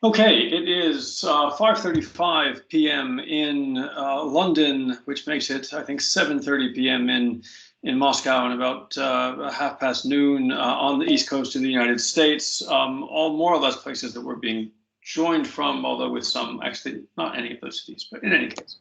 Okay, it is 5:35 p.m. in London, which makes it, I think, 7:30 p.m. in Moscow, and about 12:30 on the East Coast of the United States. All more or less places that we're being joined from, although with some, actually, not any of those cities, but in any case.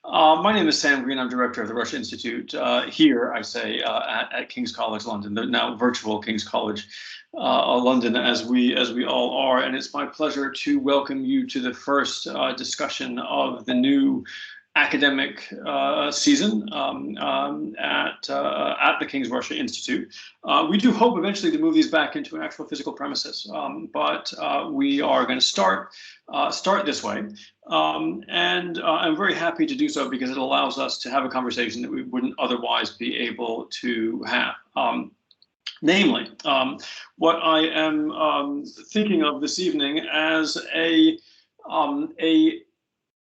My name is Sam Greene. I'm director of the Russia Institute here, I say, at King's College London, the now virtual King's College London, as we all are. And it's my pleasure to welcome you to the first discussion of the new academic season at the King's Russia Institute. We do hope eventually to move these back into an actual physical premises, but we are going to start this way. And I'm very happy to do so because it allows us to have a conversation that we wouldn't otherwise be able to have. Namely, what I am thinking of this evening as a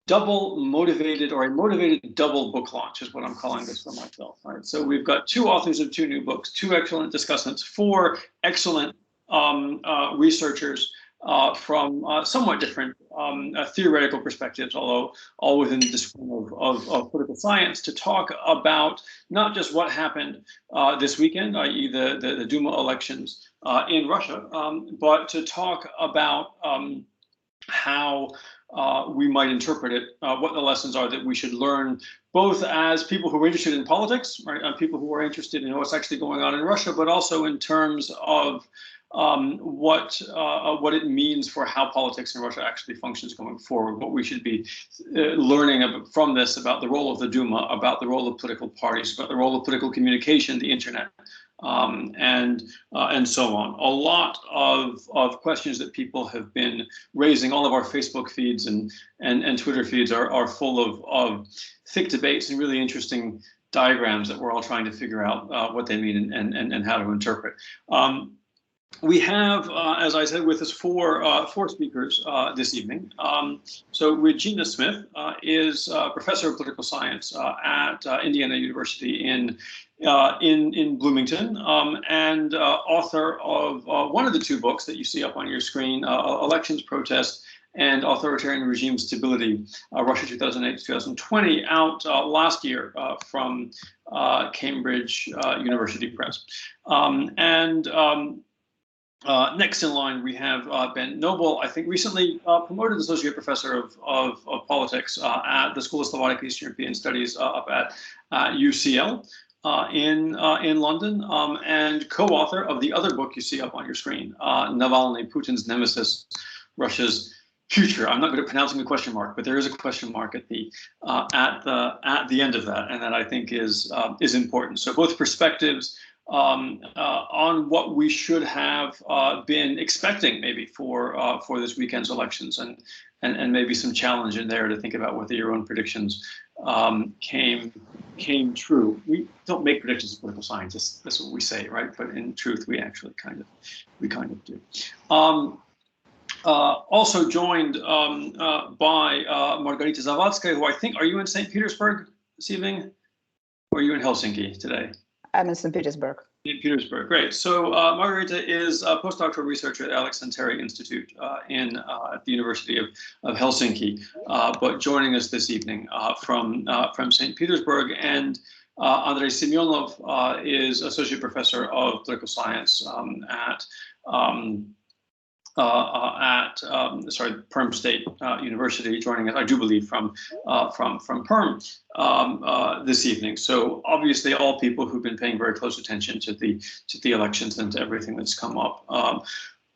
double motivated, or a motivated double book launch is what I'm calling this for myself. Right? So we've got two authors of two new books, two excellent discussants, four excellent researchers from somewhat different theoretical perspectives, although all within the discipline of political science, to talk about not just what happened this weekend, i.e. the Duma elections in Russia, but to talk about how we might interpret it, what the lessons are that we should learn, both as people who are interested in politics, right, and people who are interested in what's actually going on in Russia, but also in terms of what it means for how politics in Russia actually functions going forward, what we should be learning from this about the role of the Duma, about the role of political parties, about the role of political communication, the internet, and so on. A lot of questions that people have been raising. All of our Facebook feeds and Twitter feeds are full of thick debates and really interesting diagrams that we're all trying to figure out what they mean and how to interpret. We have, as I said, with us four speakers this evening. So Regina Smith is professor of political science at Indiana University in Bloomington, and author of one of the two books that you see up on your screen, Elections, Protest, and Authoritarian Regime Stability, Russia 2008-2020, out last year from Cambridge University Press. Next in line, we have Ben Noble, I think recently promoted associate professor of politics at the School of Slavic East European Studies up at UCL in London, and co-author of the other book you see up on your screen, Navalny, Putin's Nemesis, Russia's Future. I'm not good at pronouncing the question mark, but there is a question mark at the end of that, and that I think is important. So both perspectives on what we should have been expecting maybe for this weekend's elections, and maybe some challenge in there to think about whether your own predictions came true. We don't make predictions as political scientists. That's what we say, right? But in truth, we actually kind of do. Also joined by Margarita Zavadskaya, who I think, are you in St. Petersburg this evening, or are you in Helsinki today? I'm in St. Petersburg. In Petersburg, great. So Margarita is a postdoctoral researcher at Alex Santeri Institute at the University of Helsinki, but joining us this evening from St. Petersburg. And Andrei Semenov is associate professor of political science at Perm State University, joining us, I do believe, from Perm this evening. So obviously, all people who've been paying very close attention to the elections and to everything that's come up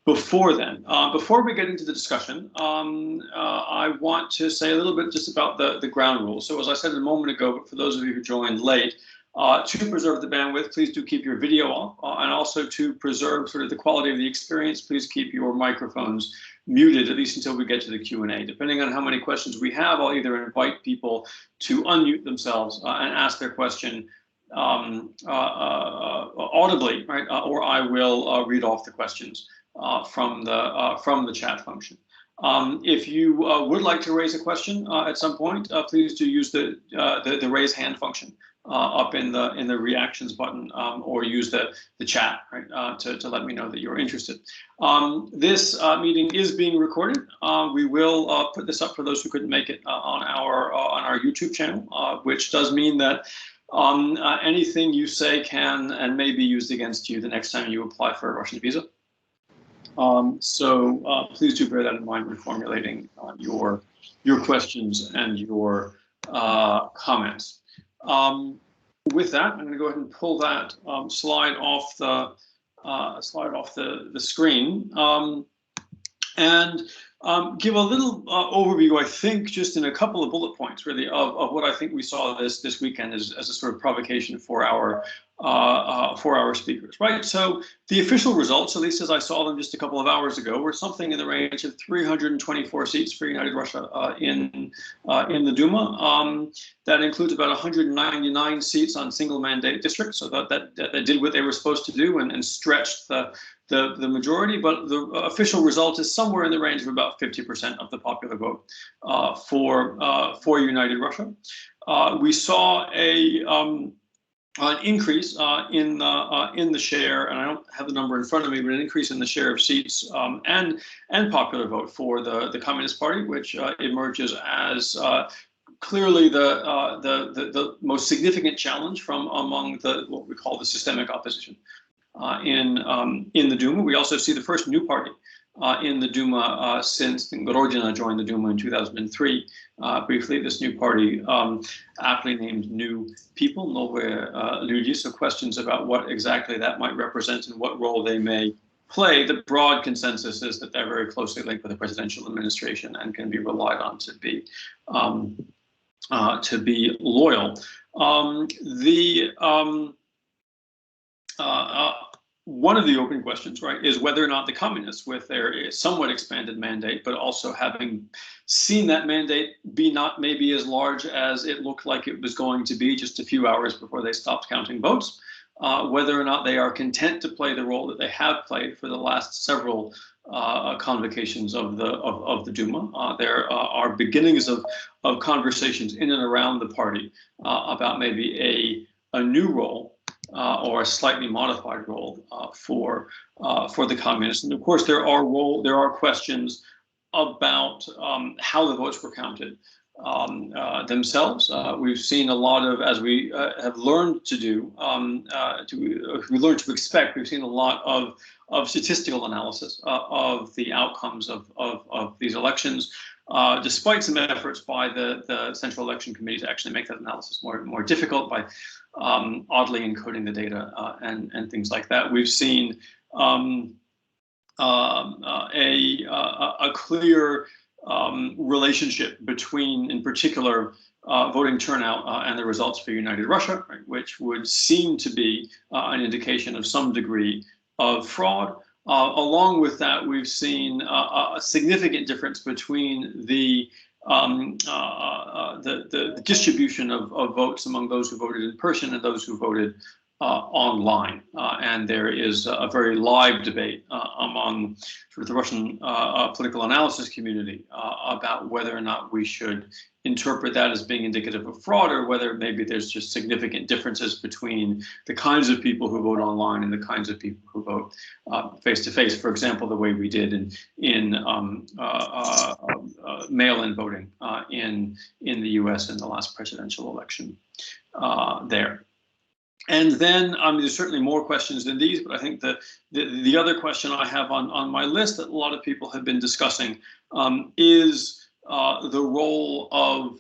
before then. Before we get into the discussion, I want to say a little bit just about the ground rules. So as I said a moment ago, but for those of you who joined late, to preserve the bandwidth, please do keep your video off, and also to preserve sort of the quality of the experience, please keep your microphones muted, at least until we get to the Q&A. Depending on how many questions we have, I'll either invite people to unmute themselves and ask their question audibly, right, or I will read off the questions from the chat function. If you would like to raise a question at some point, please do use the raise hand function up in the reactions button, or use the chat, right, to let me know that you're interested. This meeting is being recorded. We will put this up for those who couldn't make it on our YouTube channel, which does mean that anything you say can and may be used against you the next time you apply for a Russian visa. So please do bear that in mind when formulating your questions and your comments. With that, I'm going to go ahead and pull that slide off the screen, and give a little overview, I think, just in a couple of bullet points, really, of what I think we saw this weekend as a sort of provocation for our speakers, right? So the official results, at least as I saw them just a couple of hours ago, were something in the range of 324 seats for United Russia in the Duma. That includes about 199 seats on single mandate districts, so that did what they were supposed to do and stretched the majority, but the official result is somewhere in the range of about 50% of the popular vote for United Russia. We saw an increase in the share, and I don't have the number in front of me, but an increase in the share of seats and popular vote for the Communist Party, which emerges as clearly the most significant challenge from among what we call the systemic opposition in the Duma. We also see the first new party in the Duma since Regina joined the Duma in 2003. Briefly, this new party, aptly named New People, Новые люди, so questions about what exactly that might represent and what role they may play. The broad consensus is that they're very closely linked with the presidential administration and can be relied on to be loyal. One of the open questions, right, is whether or not the communists, with their somewhat expanded mandate, but also having seen that mandate be not maybe as large as it looked like it was going to be just a few hours before they stopped counting votes, whether or not they are content to play the role that they have played for the last several convocations of the Duma. There are beginnings of conversations in and around the party about maybe a new role. Or a slightly modified role for the communists, and of course there are questions about how the votes were counted themselves. We've seen a lot of, as we have learned to do, we learned to expect. We've seen a lot of statistical analysis of the outcomes of these elections. Despite some efforts by the Central Election Committee to actually make that analysis more difficult by oddly encoding the data and things like that, we've seen a clear relationship between, in particular, voting turnout and the results for United Russia, right, which would seem to be an indication of some degree of fraud. Along with that, we've seen a significant difference between the distribution of votes among those who voted in person and those who voted online. And there is a very live debate among sort of the Russian political analysis community about whether or not we should interpret that as being indicative of fraud, or whether maybe there's just significant differences between the kinds of people who vote online and the kinds of people who vote face-to-face. For example, the way we did in mail-in voting in the U.S. in the last presidential election there. And then, there's certainly more questions than these, but I think the other question I have on my list that a lot of people have been discussing is the role of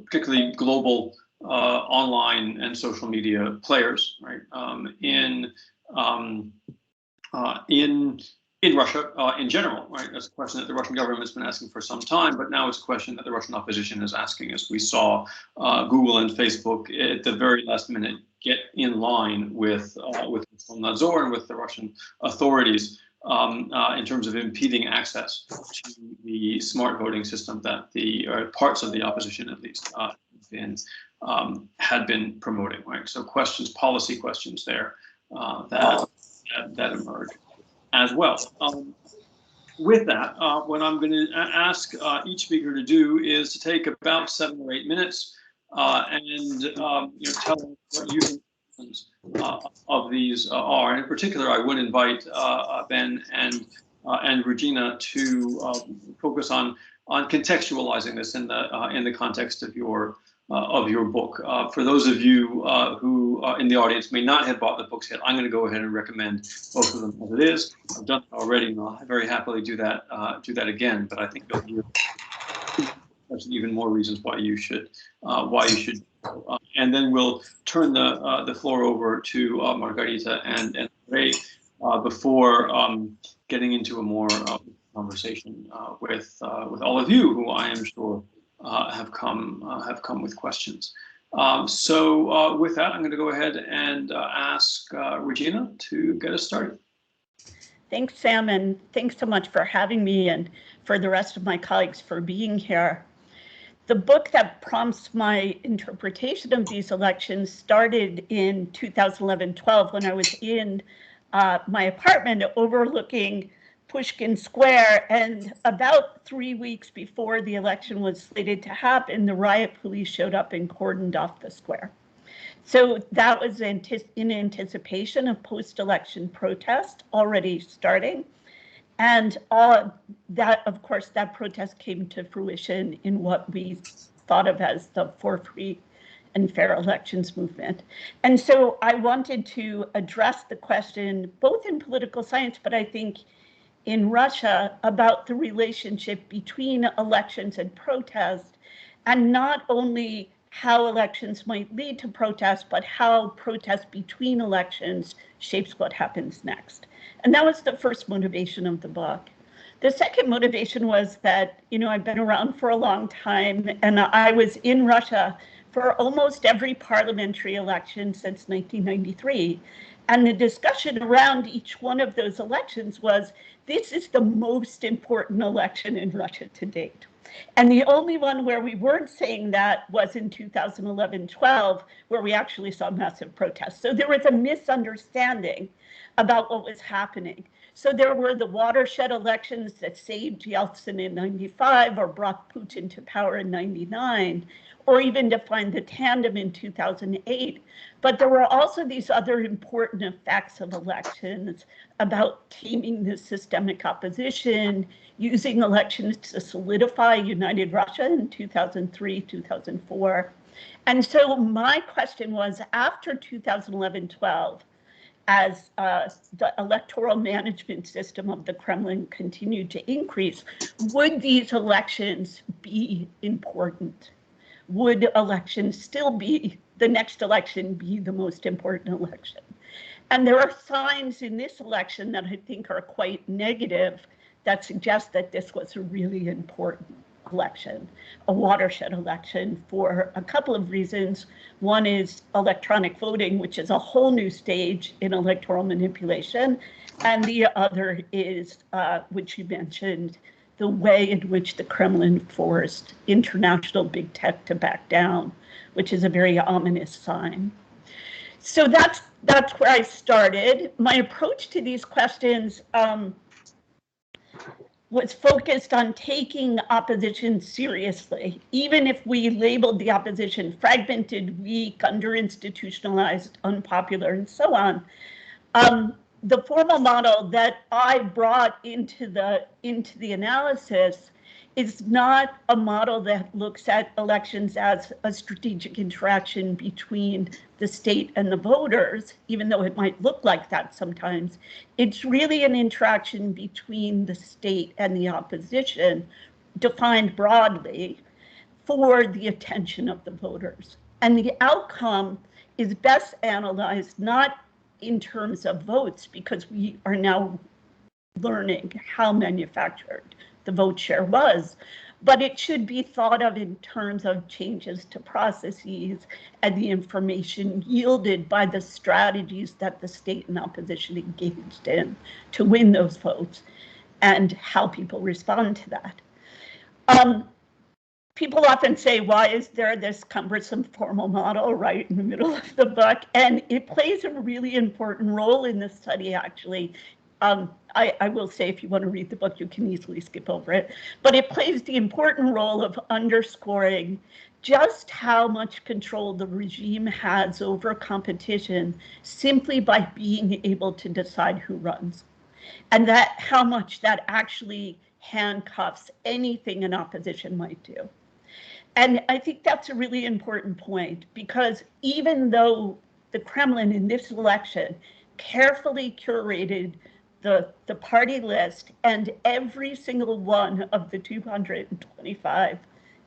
particularly global online and social media players, right, in Russia in general, right? That's a question that the Russian government has been asking for some time, but now it's a question that the Russian opposition is asking, as we saw Google and Facebook at the very last minute get in line with Nadzor and with the Russian authorities in terms of impeding access to the smart voting system that the parts of the opposition, at least, had been promoting, right? So policy questions there that emerge as well. With that, what I'm going to ask each speaker to do is to take about 7 or 8 minutes tell us what you think of these are. And in particular, I would invite Ben and Regina to focus on contextualizing this in the context of your book. For those of you who in the audience may not have bought the books yet, I'm going to go ahead and recommend both of them as it is. I've done it already, and I'll very happily do that again. But I think you'll hear even more reasons why you should. And then we'll turn the floor over to Margarita and Andrei before getting into a more conversation with all of you, who I am sure have come with questions. So with that, I'm going to go ahead and ask Regina to get us started. Thanks, Sam, and thanks so much for having me, and for the rest of my colleagues for being here. The book that prompts my interpretation of these elections started in 2011-12 when I was in my apartment overlooking Pushkin Square, and about 3 weeks before the election was slated to happen, the riot police showed up and cordoned off the square. So that was in anticipation of post-election protest already starting. And that, of course, that protest came to fruition in what we thought of as the For Free and Fair Elections movement. And so I wanted to address the question, both in political science, but I think in Russia, about the relationship between elections and protest, and not only how elections might lead to protest, but how protest between elections shapes what happens next. And that was the first motivation of the book. The second motivation was that, I've been around for a long time, and I was in Russia for almost every parliamentary election since 1993. And the discussion around each one of those elections was, this is the most important election in Russia to date. And the only one where we weren't saying that was in 2011-12, where we actually saw massive protests. So there was a misunderstanding about what was happening. So there were the watershed elections that saved Yeltsin in 95 or brought Putin to power in 99, or even defined the tandem in 2008. But there were also these other important effects of elections about taming the systemic opposition, using elections to solidify United Russia in 2003, 2004. And so my question was, after 2011-12, as the electoral management system of the Kremlin continued to increase, would these elections be important? Would elections still be, the next election be the most important election? And there are signs in this election that I think are quite negative that suggest that this was a really important election, a watershed election, for a couple of reasons. One is electronic voting, which is a whole new stage in electoral manipulation. And the other is, which you mentioned, the way in which the Kremlin forced international big tech to back down, which is a very ominous sign. So that's where I started. My approach to these questions was focused on taking opposition seriously, even if we labeled the opposition fragmented, weak, under-institutionalized, unpopular, and so on. The formal model that I brought into the analysis is not a model that looks at elections as a strategic interaction between the state and the voters, even though it might look like that sometimes. It's really an interaction between the state and the opposition, defined broadly, for the attention of the voters. And the outcome is best analyzed not in terms of votes, because we are now learning how manufactured the vote share was, but it should be thought of in terms of changes to processes and the information yielded by the strategies that the state and opposition engaged in to win those votes, and how people respond to that. People often say, why is there this cumbersome formal model right in the middle of the book? And it plays a really important role in the study, actually, I will say, if you want to read the book, you can easily skip over it. But it plays the important role of underscoring just how much control the regime has over competition simply by being able to decide who runs. And that how much that actually handcuffs anything an opposition might do. And I think that's a really important point, because even though the Kremlin in this election carefully curated the party list and every single one of the 225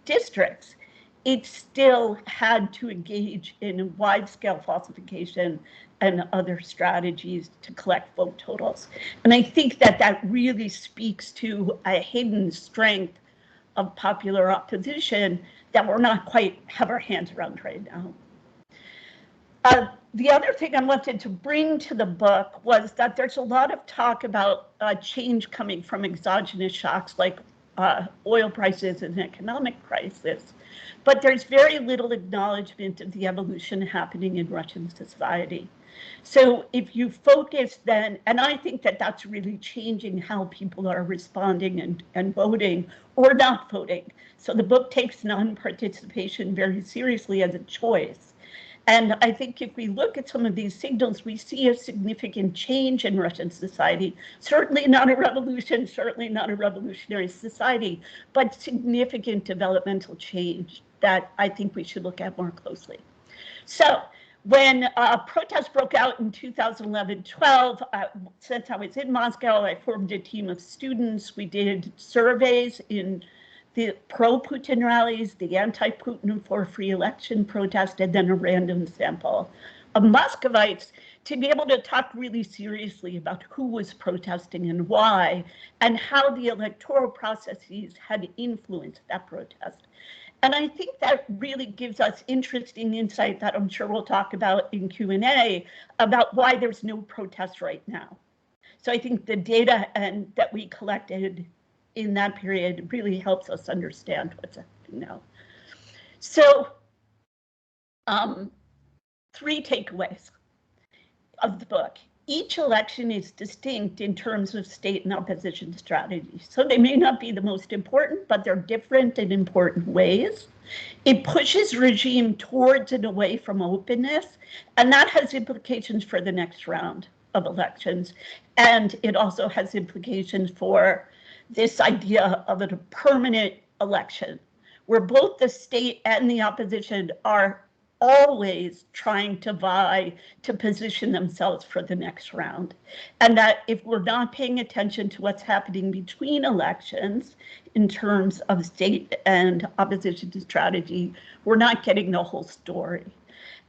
districts, it still had to engage in wide-scale falsification and other strategies to collect vote totals. And I think that that really speaks to a hidden strength of popular opposition that we're not quite have our hands around right now. The other thing I wanted to bring to the book was that there's a lot of talk about change coming from exogenous shocks like oil prices and economic crisis, but there's very little acknowledgement of the evolution happening in Russian society. So if you focus then, and I think that that's really changing how people are responding and voting or not voting. So the book takes non-participation very seriously as a choice. And I think if we look at some of these signals, we see a significant change in Russian society. Certainly not a revolution, certainly not a revolutionary society, but significant developmental change that I think we should look at more closely. So when protests broke out in 2011-12, since I was in Moscow, I formed a team of students. We did surveys in the pro-Putin rallies, the anti-Putin for free election protest, and then a random sample of Muscovites to be able to talk really seriously about who was protesting and why, and how the electoral processes had influenced that protest. And I think that really gives us interesting insight that I'm sure we'll talk about in Q&A about why there's no protest right now. So I think the data that we collected in that period really helps us understand what's happening now. So 3 takeaways of the book. Each election is distinct in terms of state and opposition strategies. So they may not be the most important, but they're different in important ways. It pushes regime towards and away from openness, and that has implications for the next round of elections. And it also has implications for this idea of a permanent election, where both the state and the opposition are always trying to vie to position themselves for the next round. And that if we're not paying attention to what's happening between elections in terms of state and opposition strategy, we're not getting the whole story.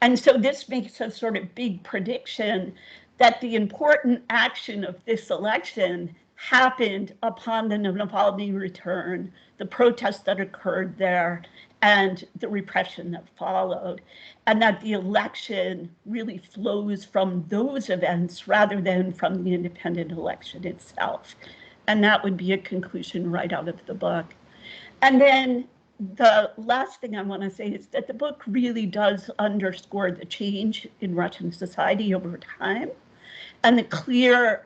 And so this makes a sort of big prediction that the important action of this election happened upon the Navalny return, the protests that occurred there, and the repression that followed, and that the election really flows from those events rather than from the independent election itself. And that would be a conclusion right out of the book. And then the last thing I want to say is that the book really does underscore the change in Russian society over time and the clear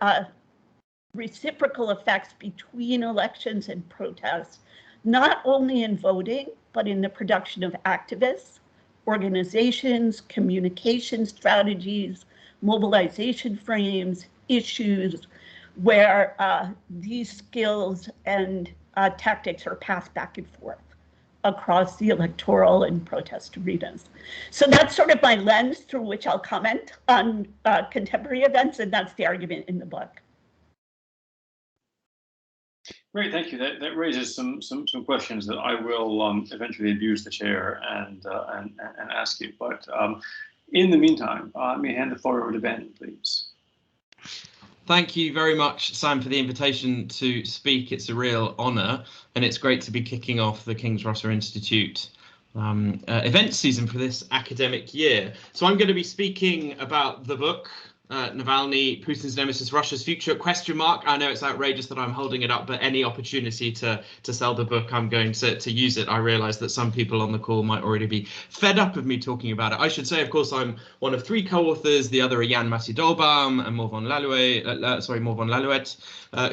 reciprocal effects between elections and protests, not only in voting, but in the production of activists, organizations, communication strategies, mobilization frames, issues, where these skills and tactics are passed back and forth across the electoral and protest arenas. So that's sort of my lens through which I'll comment on contemporary events, and that's the argument in the book. Great, thank you. That raises some questions that I will eventually abuse the chair and ask you. But in the meantime, let me hand the floor over to Ben, please. Thank you very much, Sam, for the invitation to speak. It's a real honour, and it's great to be kicking off the King's Russell Institute event season for this academic year. So I'm going to be speaking about the book, Navalny, Putin's nemesis, Russia's future, ? I know it's outrageous that I'm holding it up, but any opportunity to sell the book, I'm going to use it. I realise that some people on the call might already be fed up of me talking about it. I should say, of course, I'm one of 3 co-authors. The other are Jan Massidolbaum and Morvan Lalouette,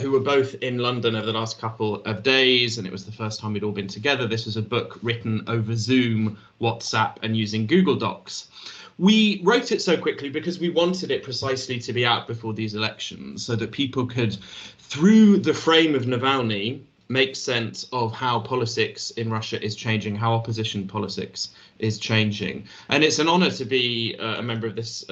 who were both in London over the last couple of days, and it was the first time we'd all been together. This was a book written over Zoom, WhatsApp, and using Google Docs. We wrote it so quickly because we wanted it precisely to be out before these elections so that people could, through the frame of Navalny, make sense of how politics in Russia is changing, how opposition politics is changing. And it's an honor to be a member of this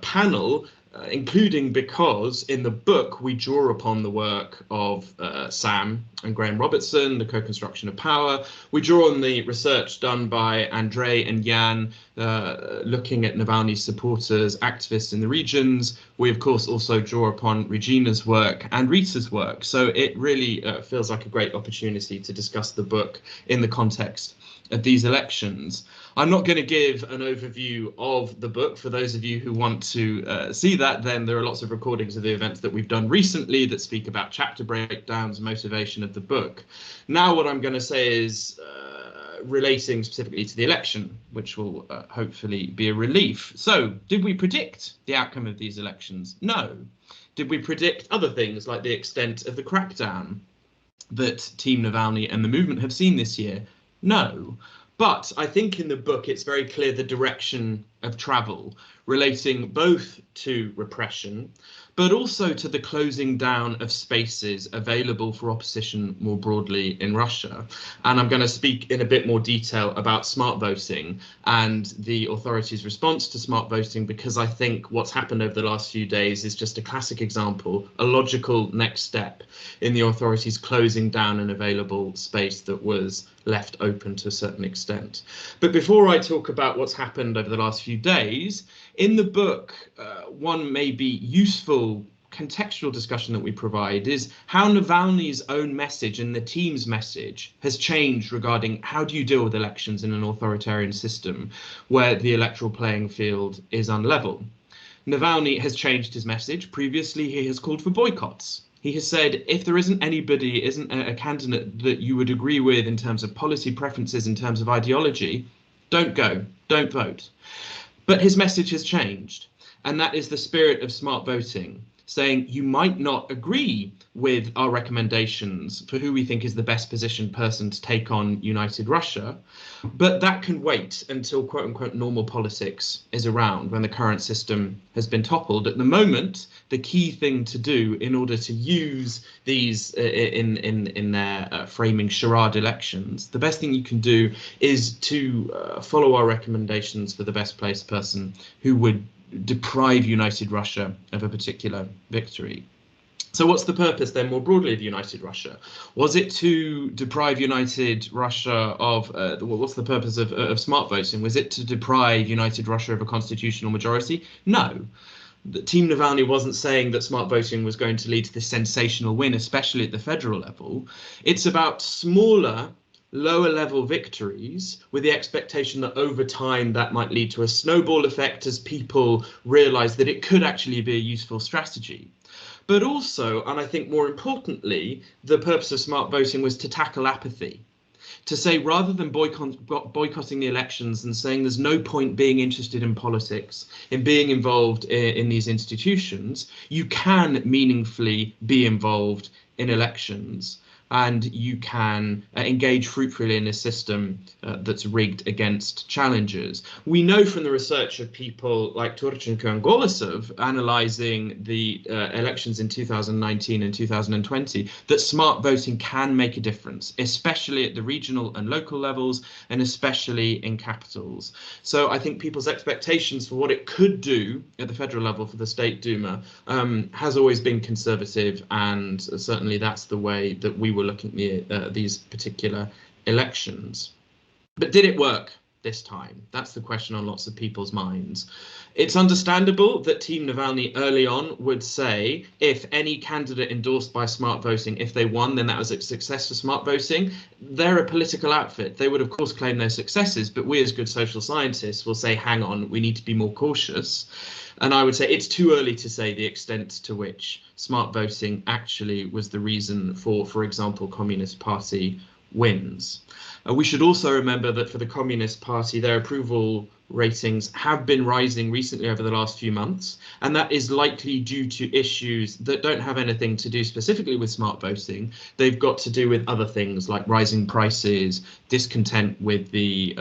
panel, including because in the book we draw upon the work of Sam and Graham Robertson, the co-construction of power. We draw on the research done by Andrei and Jan, looking at Navalny's supporters, activists in the regions. We, of course, also draw upon Regina's work and Rita's work. So it really feels like a great opportunity to discuss the book in the context of these elections. I'm not going to give an overview of the book. For those of you who want to see that, then there are lots of recordings of the events that we've done recently that speak about chapter breakdowns, motivation of the book. Now what I'm going to say is relating specifically to the election, which will hopefully be a relief. So, did we predict the outcome of these elections? No. Did we predict other things like the extent of the crackdown that Team Navalny and the movement have seen this year? No. But I think in the book it's very clear the direction of travel, relating both to repression, but also to the closing down of spaces available for opposition more broadly in Russia. And I'm going to speak in a bit more detail about smart voting and the authorities' response to smart voting, because I think what's happened over the last few days is just a classic example, a logical next step in the authorities closing down an available space that was left open to a certain extent. But before I talk about what's happened over the last few days, in the book, one maybe useful contextual discussion that we provide is how Navalny's own message and the team's message has changed regarding how do you deal with elections in an authoritarian system where the electoral playing field is unlevel. Navalny has changed his message. Previously, he has called for boycotts. He has said, if there isn't anybody, isn't a candidate that you would agree with in terms of policy preferences, in terms of ideology, don't go, don't vote. But his message has changed, and that is the spirit of smart voting, saying you might not agree with our recommendations for who we think is the best positioned person to take on United Russia, but that can wait until quote unquote normal politics is around, when the current system has been toppled. At the moment, the key thing to do in order to use these in their framing charade elections, the best thing you can do is to follow our recommendations for the best placed person who would deprive United Russia of a particular victory. So what's the purpose then more broadly of United Russia? Was it to deprive United Russia of, what's the purpose of smart voting? Was it to deprive United Russia of a constitutional majority? No. The Team Navalny wasn't saying that smart voting was going to lead to this sensational win, especially at the federal level. It's about smaller, lower level victories with the expectation that over time that might lead to a snowball effect as people realize that it could actually be a useful strategy. But also, and I think more importantly, the purpose of smart voting was to tackle apathy. To say, rather than boycotting the elections and saying there's no point being interested in politics, in being involved in these institutions, you can meaningfully be involved in elections. And you can engage fruitfully in a system that's rigged against challengers. We know from the research of people like Turchenko and Golesov analysing the elections in 2019 and 2020 that smart voting can make a difference, especially at the regional and local levels, and especially in capitals. So I think people's expectations for what it could do at the federal level for the State Duma has always been conservative, and certainly that's the way that we were looking at these particular elections. But did it work? this time? That's the question on lots of people's minds. It's understandable that Team Navalny early on would say if any candidate endorsed by smart voting, if they won, then that was a success for smart voting. They're a political outfit. They would, of course, claim their successes, but we as good social scientists will say, hang on, we need to be more cautious. And I would say it's too early to say the extent to which smart voting actually was the reason for example, Communist Party wins. We should also remember that for the Communist Party, their approval ratings have been rising recently over the last few months, and that is likely due to issues that don't have anything to do specifically with smart voting. They've got to do with other things like rising prices, discontent with the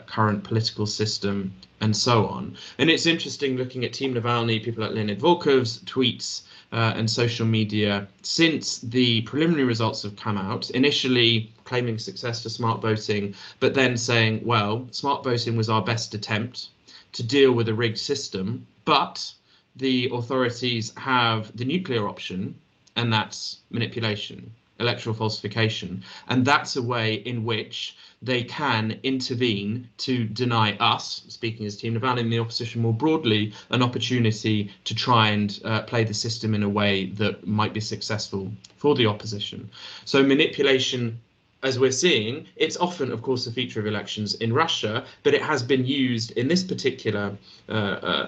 current political system, and so on. And it's interesting looking at Team Navalny, people like Leonid Volkov's tweets and social media since the preliminary results have come out, initially claiming success for smart voting, but then saying, well, smart voting was our best attempt to deal with a rigged system, but the authorities have the nuclear option, and that's manipulation, electoral falsification. And that's a way in which they can intervene to deny us, speaking as Team Navalny and the opposition more broadly, an opportunity to try and play the system in a way that might be successful for the opposition. So manipulation, as we're seeing, it's often, of course, a feature of elections in Russia, but it has been used in this particular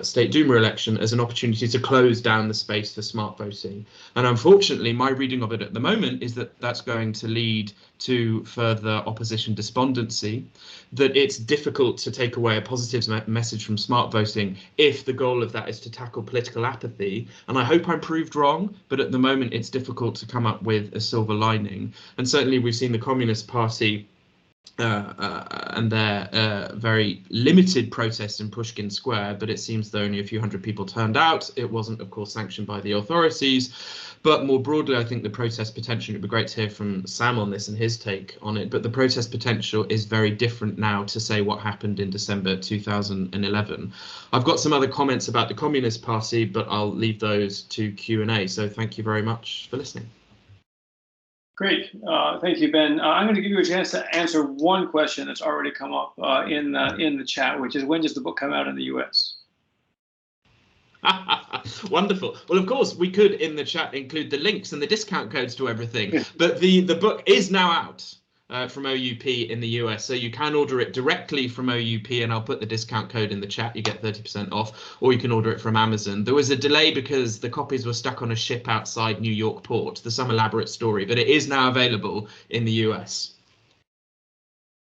State Duma election as an opportunity to close down the space for smart voting. And unfortunately, my reading of it at the moment is that that's going to lead to further opposition despondency, that it's difficult to take away a positive message from smart voting if the goal of that is to tackle political apathy. And I hope I'm proved wrong, but at the moment it's difficult to come up with a silver lining. And certainly we've seen the Communist Party and their very limited protest in Pushkin Square, but it seems that only a few hundred people turned out. It wasn't, of course, sanctioned by the authorities. But more broadly, I think the protest potential, it'd be great to hear from Sam on this and his take on it, but the protest potential is very different now to say what happened in December 2011. I've got some other comments about the Communist Party, but I'll leave those to Q&A. So thank you very much for listening. Great. Thank you, Ben. I'm going to give you a chance to answer one question that's already come up in the chat, which is, when does the book come out in the US? Wonderful. Well, of course, we could in the chat include the links and the discount codes to everything, but the book is now out from OUP in the US, so you can order it directly from OUP, and I'll put the discount code in the chat. You get 30% off, or you can order it from Amazon. There was a delay because the copies were stuck on a ship outside New York port. There's some elaborate story, but it is now available in the US.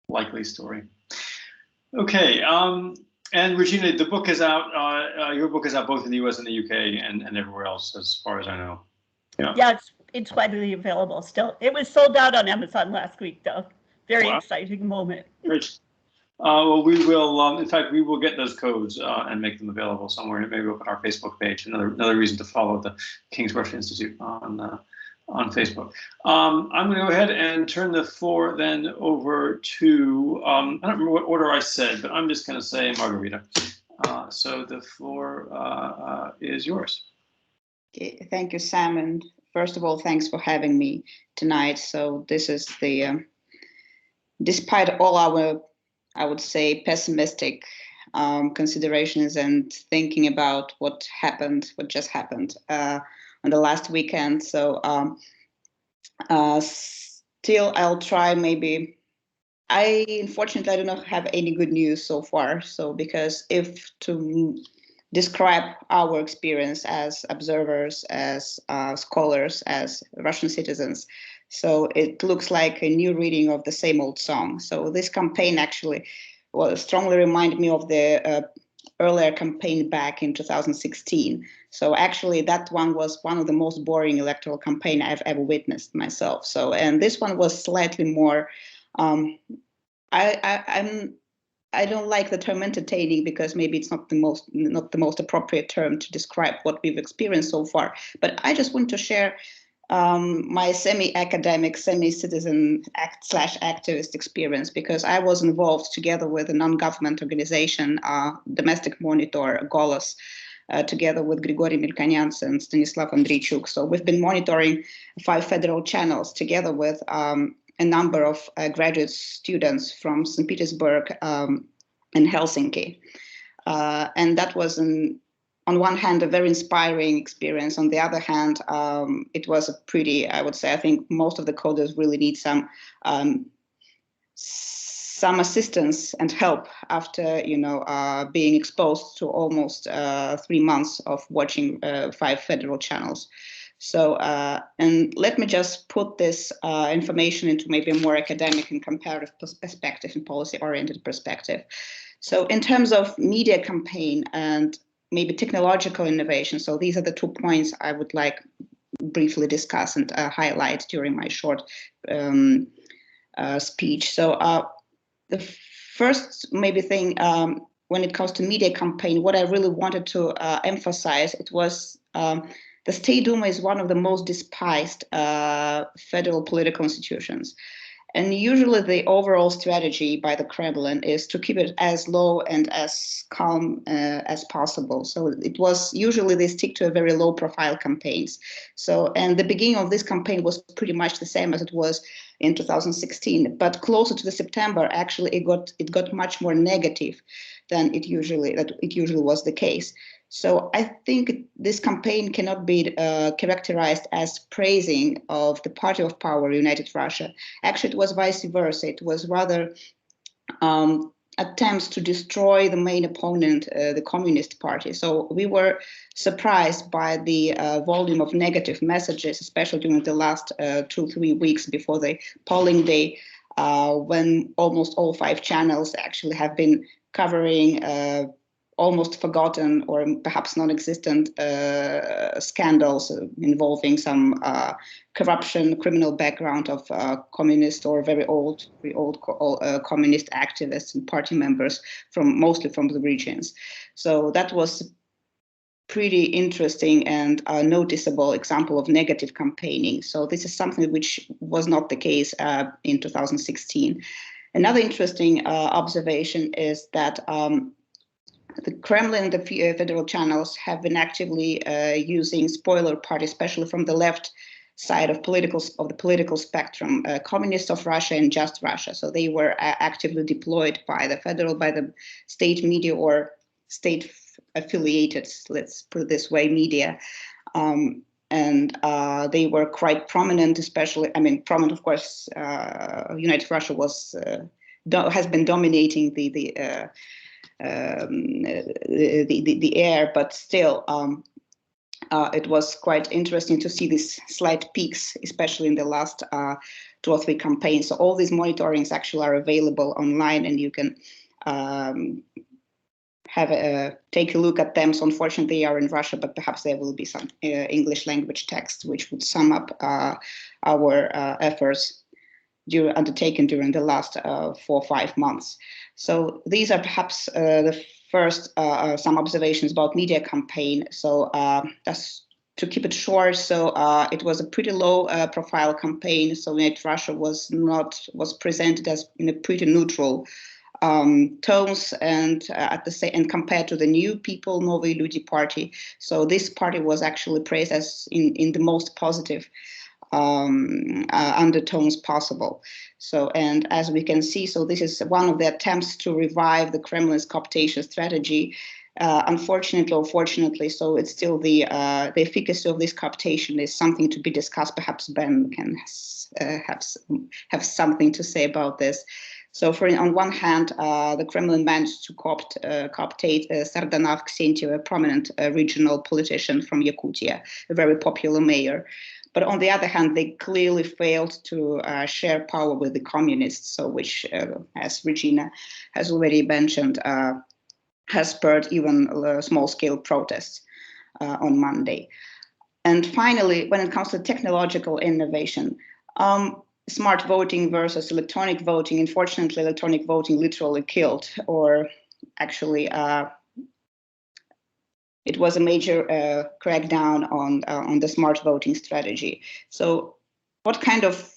Likely story. Okay. And Regina, the book is out. Your book is out both in the US and the UK and everywhere else, as far as I know. Yeah, it's widely available still. It was sold out on Amazon last week, though. Very exciting moment. Great. Well, we will. In fact, we will get those codes and make them available somewhere. Maybe open our Facebook page. Another reason to follow the Kingsworth Institute on Facebook. I'm going to go ahead and turn the floor then over to, I don't remember what order I said, but I'm just going to say Margarita. So the floor is yours. Okay, thank you, Sam. And first of all, thanks for having me tonight. So this is the, despite all our, I would say, pessimistic considerations and thinking about what just happened on the last weekend. So still I'll try maybe. Unfortunately, I do not have any good news so far. So because if to describe our experience as observers, as scholars, as Russian citizens, so it looks like a new reading of the same old song. So this campaign actually strongly reminded me of the earlier campaign back in 2016. So actually that one was one of the most boring electoral campaign I've ever witnessed myself. So, and this one was slightly more, I don't like the term entertaining because maybe it's not the most appropriate term to describe what we've experienced so far. But I just want to share my semi-academic, semi-citizen /activist experience, because I was involved together with a non-government organization, Domestic Monitor, Golos, together with Grigory Melkonyans and Stanislav Andreichuk. So we've been monitoring 5 federal channels together with a number of graduate students from St. Petersburg, Helsinki. And that was, on one hand, a very inspiring experience. On the other hand, it was a pretty, I would say, I think most of the coders really need some assistance and help after, being exposed to almost 3 months of watching 5 federal channels. So, and let me just put this information into maybe a more academic and comparative perspective and policy-oriented perspective. So in terms of media campaign and maybe technological innovation, so these are the 2 points I would like briefly discuss and highlight during my short speech. So the first maybe thing when it comes to media campaign, what I really wanted to emphasize, it was the State Duma is one of the most despised federal political institutions. And usually the overall strategy by the Kremlin is to keep it as low and as calm as possible. So it was usually they stick to a very low profile campaigns. So, and the beginning of this campaign was pretty much the same as it was in 2016, but closer to the September, actually it got much more negative than it usually was the case. So I think this campaign cannot be characterized as praising of the party of power, United Russia. Actually, it was vice versa. It was rather attempts to destroy the main opponent, the Communist Party. So we were surprised by the volume of negative messages, especially during the last 2-3 weeks before the polling day, when almost all 5 channels actually have been covering almost forgotten or perhaps non-existent scandals involving some corruption, criminal background of communist or very old communist activists and party members mostly from the regions. So that was pretty interesting and noticeable example of negative campaigning. So this is something which was not the case in 2016. Another interesting observation is that the Kremlin and the federal channels have been actively using spoiler party, especially from the left side of the political spectrum, communists of Russia and just Russia. So they were actively deployed by the state media or state affiliated, let's put it this way, media. And they were quite prominent, especially, prominent, of course, United Russia has been dominating the air, but still it was quite interesting to see these slight peaks, especially in the last 2 or 3 campaigns. So all these monitorings actually are available online, and you can take a look at them. So unfortunately they are in Russia, but perhaps there will be some English language text which would sum up our efforts undertaken during the last 4 or 5 months. So these are perhaps the first some observations about media campaign. So just to keep it short, so it was a pretty low profile campaign. So United Russia was presented as in a pretty neutral tones, and and compared to the New People, Novые Люди party. So this party was actually praised as in the most positive undertones possible. So, and as we can see, so this is one of the attempts to revive the Kremlin's cooptation strategy. Unfortunately or fortunately, so it's still the efficacy of this cooptation is something to be discussed. Perhaps Ben can have something to say about this. So on one hand, the Kremlin managed to cooptate Sardanov Ksentiev, a prominent regional politician from Yakutia, a very popular mayor. But on the other hand, they clearly failed to share power with the communists, so which, as Regina has already mentioned, has spurred even small-scale protests on Monday. And finally, when it comes to technological innovation, smart voting versus electronic voting, unfortunately, electronic voting literally killed, or actually it was a major crackdown on the smart voting strategy. So what kind of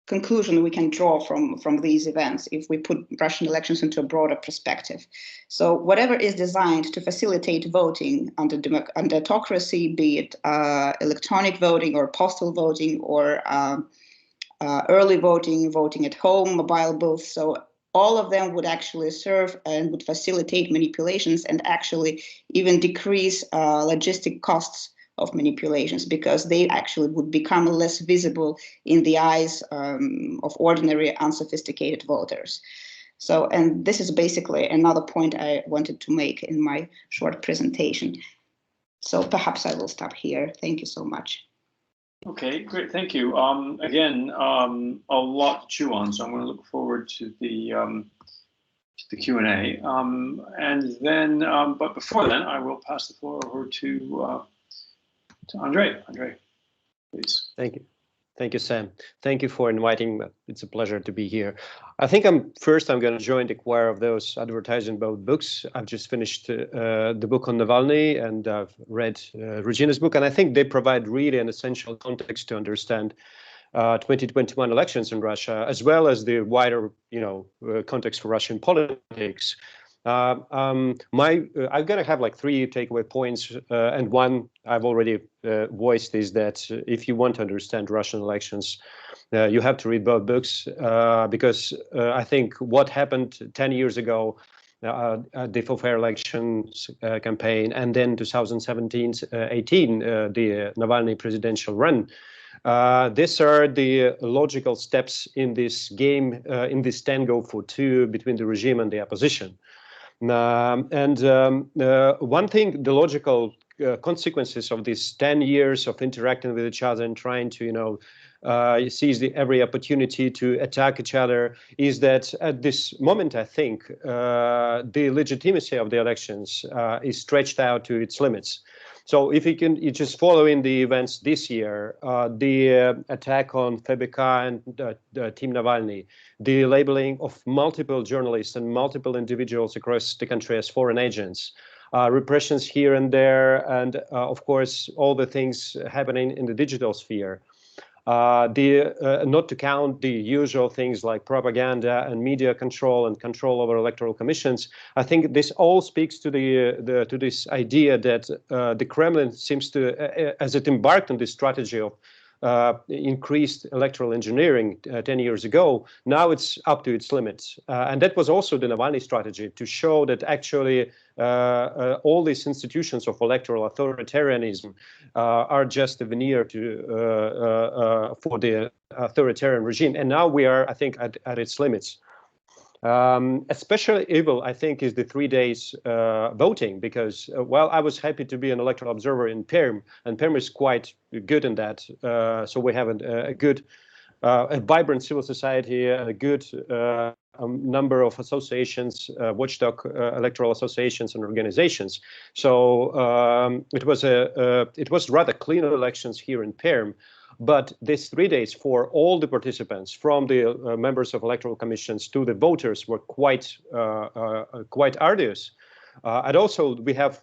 conclusion we can draw from these events if we put Russian elections into a broader perspective? So whatever is designed to facilitate voting under autocracy, be it electronic voting or postal voting or early voting, voting at home, mobile booths, so all of them would actually serve and would facilitate manipulations and actually even decrease logistic costs of manipulations, because they actually would become less visible in the eyes of ordinary unsophisticated voters. So, and this is basically another point I wanted to make in my short presentation. So perhaps I will stop here. Thank you so much. Okay, great, thank you. Again, a lot to chew on, so I'm going to look forward to the Q&A. And then, but before then, I will pass the floor over to Andrei. Andrei, please. Thank you. Thank you, Sam. Thank you for inviting me. It's a pleasure to be here. I think I'm going to join the choir of those advertising about books. I've just finished the book on Navalny, and I've read Regina's book, and I think they provide really an essential context to understand 2021 elections in Russia, as well as the wider, context for Russian politics. I'm going to have like 3 takeaway points, and one I've already voiced is that if you want to understand Russian elections, you have to read both books, because I think what happened 10 years ago, the for fair elections campaign, and then 2017-18, the Navalny presidential run, these are the logical steps in this game, in this tango for two between the regime and the opposition. One thing, the logical consequences of these 10 years of interacting with each other and trying to, seize every opportunity to attack each other, is that at this moment, I think, the legitimacy of the elections is stretched out to its limits. So if you just follow in the events this year, the attack on FBK and Team Navalny, the labeling of multiple journalists and multiple individuals across the country as foreign agents, repressions here and there, and of course, all the things happening in the digital sphere. Not to count the usual things like propaganda and media control and control over electoral commissions. I think this all speaks to to this idea that the Kremlin seems to, as it embarked on this strategy of increased electoral engineering 10 years ago, now it's up to its limits. And that was also the Navalny strategy, to show that actually all these institutions of electoral authoritarianism are just a veneer for the authoritarian regime. And now we are, I think, at its limits. Especially evil, I think, is the 3 days voting, because, well, I was happy to be an electoral observer in Perm, and Perm is quite good in that. So we have a good, a vibrant civil society, a good number of associations, watchdog electoral associations and organizations. So it was rather clean elections here in Perm. But these 3 days for all the participants, from the members of electoral commissions to the voters, were quite arduous. And also we had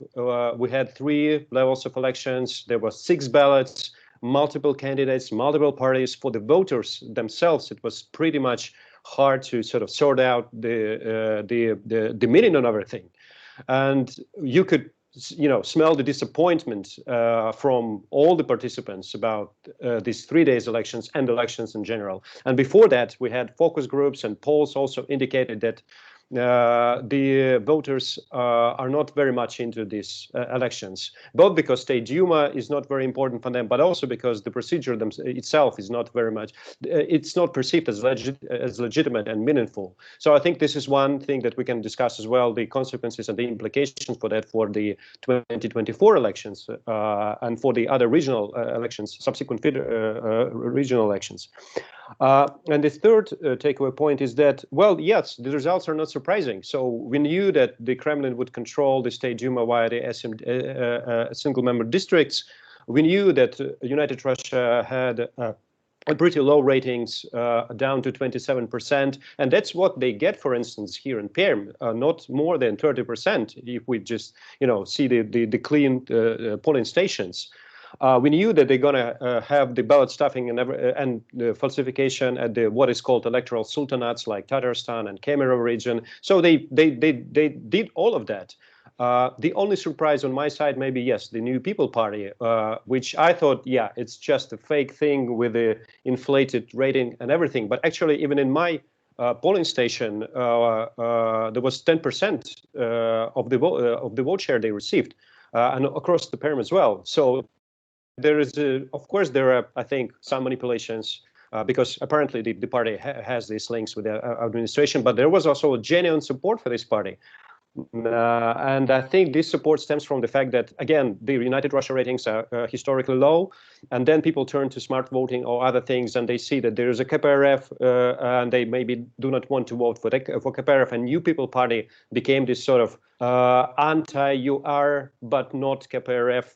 3 levels of elections. There were 6 ballots, multiple candidates, multiple parties. For the voters themselves, it was pretty much hard to sort of sort out the meaning on everything, and you could smell the disappointment from all the participants about these 3 days elections and elections in general. And before that, we had focus groups, and polls also indicated that the voters are not very much into these elections, both because State Duma is not very important for them, but also because the procedure itself is not very much, it's not perceived as legitimate and meaningful. So I think this is one thing that we can discuss as well, the consequences and the implications for that for the 2024 elections and for the other regional elections, subsequent regional elections. And the third takeaway point is that, well, yes, the results are not surprising. So we knew that the Kremlin would control the State Duma via the single-member districts. We knew that United Russia had pretty low ratings, down to 27%. And that's what they get, for instance, here in Perm, not more than 30% if we just, see the clean polling stations. We knew that they're going to have the ballot stuffing and the falsification at what is called electoral sultanates like Tatarstan and Kemerovo region. So they did all of that. The only surprise on my side, maybe, yes, the New People Party, which I thought, yeah, it's just a fake thing with the inflated rating and everything. But actually, even in my polling station, there was 10% of the vote share they received, and across the Perm as well. So there is, of course, there are, I think, some manipulations because apparently the party has these links with the administration, but there was also a genuine support for this party. And I think this support stems from the fact that, again, the United Russia ratings are historically low, and then people turn to smart voting or other things, and they see that there is a KPRF, and they maybe do not want to vote for KPRF, and New People Party became this sort of anti-UR but not KPRF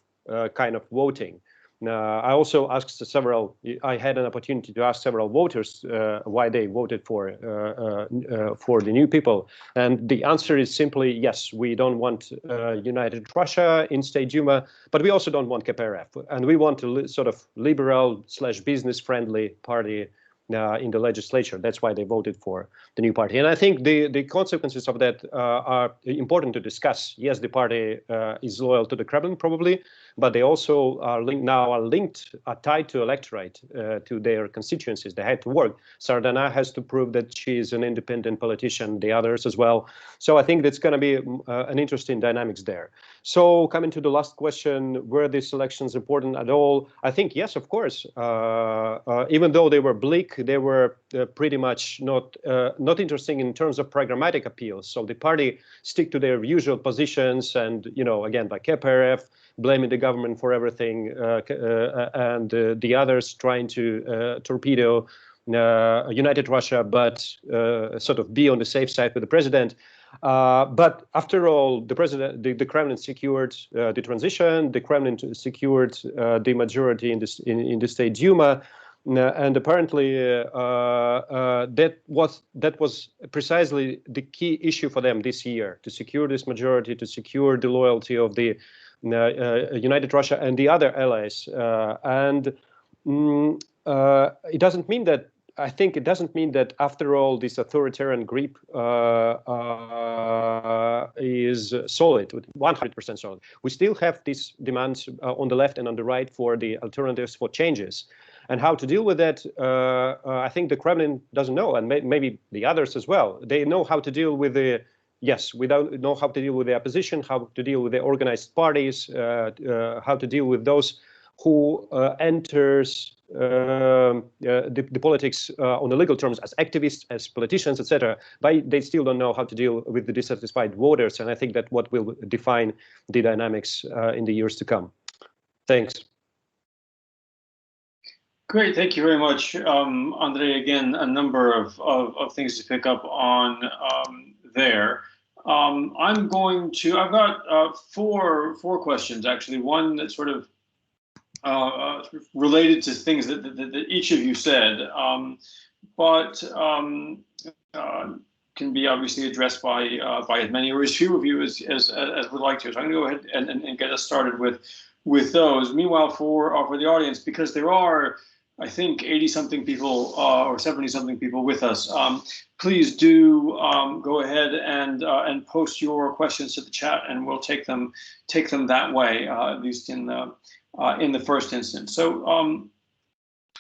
kind of voting. I also asked I had an opportunity to ask several voters why they voted for the New People. And the answer is simply, yes, we don't want United Russia in State Duma, but we also don't want KPRF. And we want a sort of liberal/business-friendly party in the legislature. That's why they voted for the new party. And I think the consequences of that are important to discuss. Yes, the party is loyal to the Kremlin, probably, but they also are tied to electorate, to their constituencies. They had to work. Sardana has to prove that she is an independent politician, the others as well. So I think that's going to be an interesting dynamics there. So coming to the last question, were these elections important at all? I think yes, of course. Even though they were bleak, they were pretty much not interesting in terms of programmatic appeals. So the party stick to their usual positions, and again, like KPRF blaming the government for everything, and the others trying to torpedo United Russia, but sort of be on the safe side with the president. But after all, the Kremlin secured the transition. The Kremlin secured the majority in the State Duma. And apparently that was precisely the key issue for them this year, to secure this majority, to secure the loyalty of the United Russia and the other allies. It doesn't mean that, I think it doesn't mean that after all this authoritarian grip is solid, 100% solid. We still have these demands on the left and on the right for the alternatives, for changes. And how to deal with that, I think the Kremlin doesn't know, and maybe the others as well. They know how to deal with we don't know how to deal with the opposition, how to deal with the organized parties, how to deal with those who enters the politics on the legal terms as activists, as politicians, etc. But they still don't know how to deal with the dissatisfied voters, and I think that what will define the dynamics in the years to come. Thanks. Great, thank you very much, Andrei. Again, a number of things to pick up on there. I've got four questions actually. One that's sort of related to things that each of you said, but can be obviously addressed by as many or as few of you as would like to. So I'm going to go ahead and get us started with those. Meanwhile, for the audience, because there are, I think, 80-something people or 70-something people with us, please do go ahead and post your questions to the chat, and we'll take them that way, at least in the first instance. So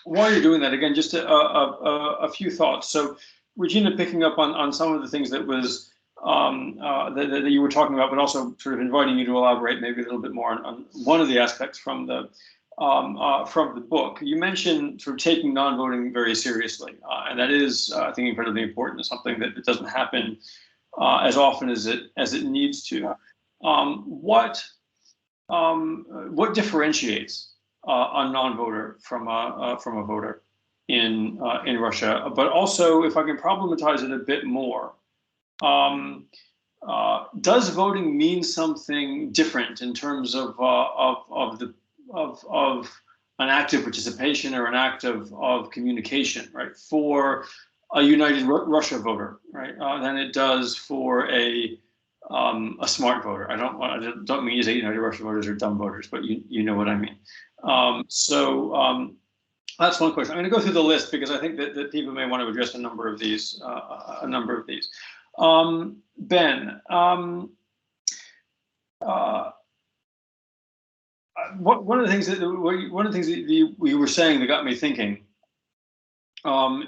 while you're doing that, again, just a few thoughts. So Regina, picking up on some of the things that was that you were talking about, but also sort of inviting you to elaborate maybe a little bit more on one of the aspects from the book. You mentioned sort of taking non-voting very seriously, and that is, I think, incredibly important. It's something that doesn't happen as often as it needs to. What differentiates a non-voter from a voter in Russia? But also, if I can problematize it a bit more, does voting mean something different in terms of an active participation or an act of communication, right, for a United Russia voter, right, than it does for a smart voter? I don't mean to say United Russia voters are dumb voters, but you know what I mean. That's one question. I'm going to go through the list because I think that people may want to address a number of these. Ben, one of the things that you were saying that got me thinking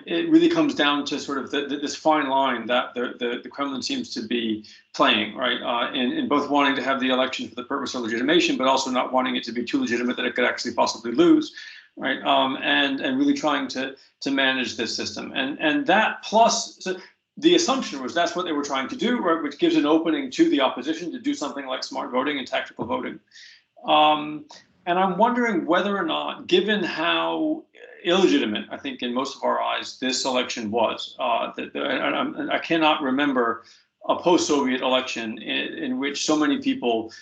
it really comes down to sort of this fine line that the Kremlin seems to be playing, right, in both wanting to have the election for the purpose of legitimation, but also not wanting it to be too legitimate that it could actually possibly lose, right, and really trying to manage this system, and that plus. So the assumption was that's what they were trying to do, right, which gives an opening to the opposition to do something like smart voting and tactical voting. And I'm wondering whether or not, given how illegitimate, I think, in most of our eyes, this election was, I cannot remember a post-Soviet election in which so many people,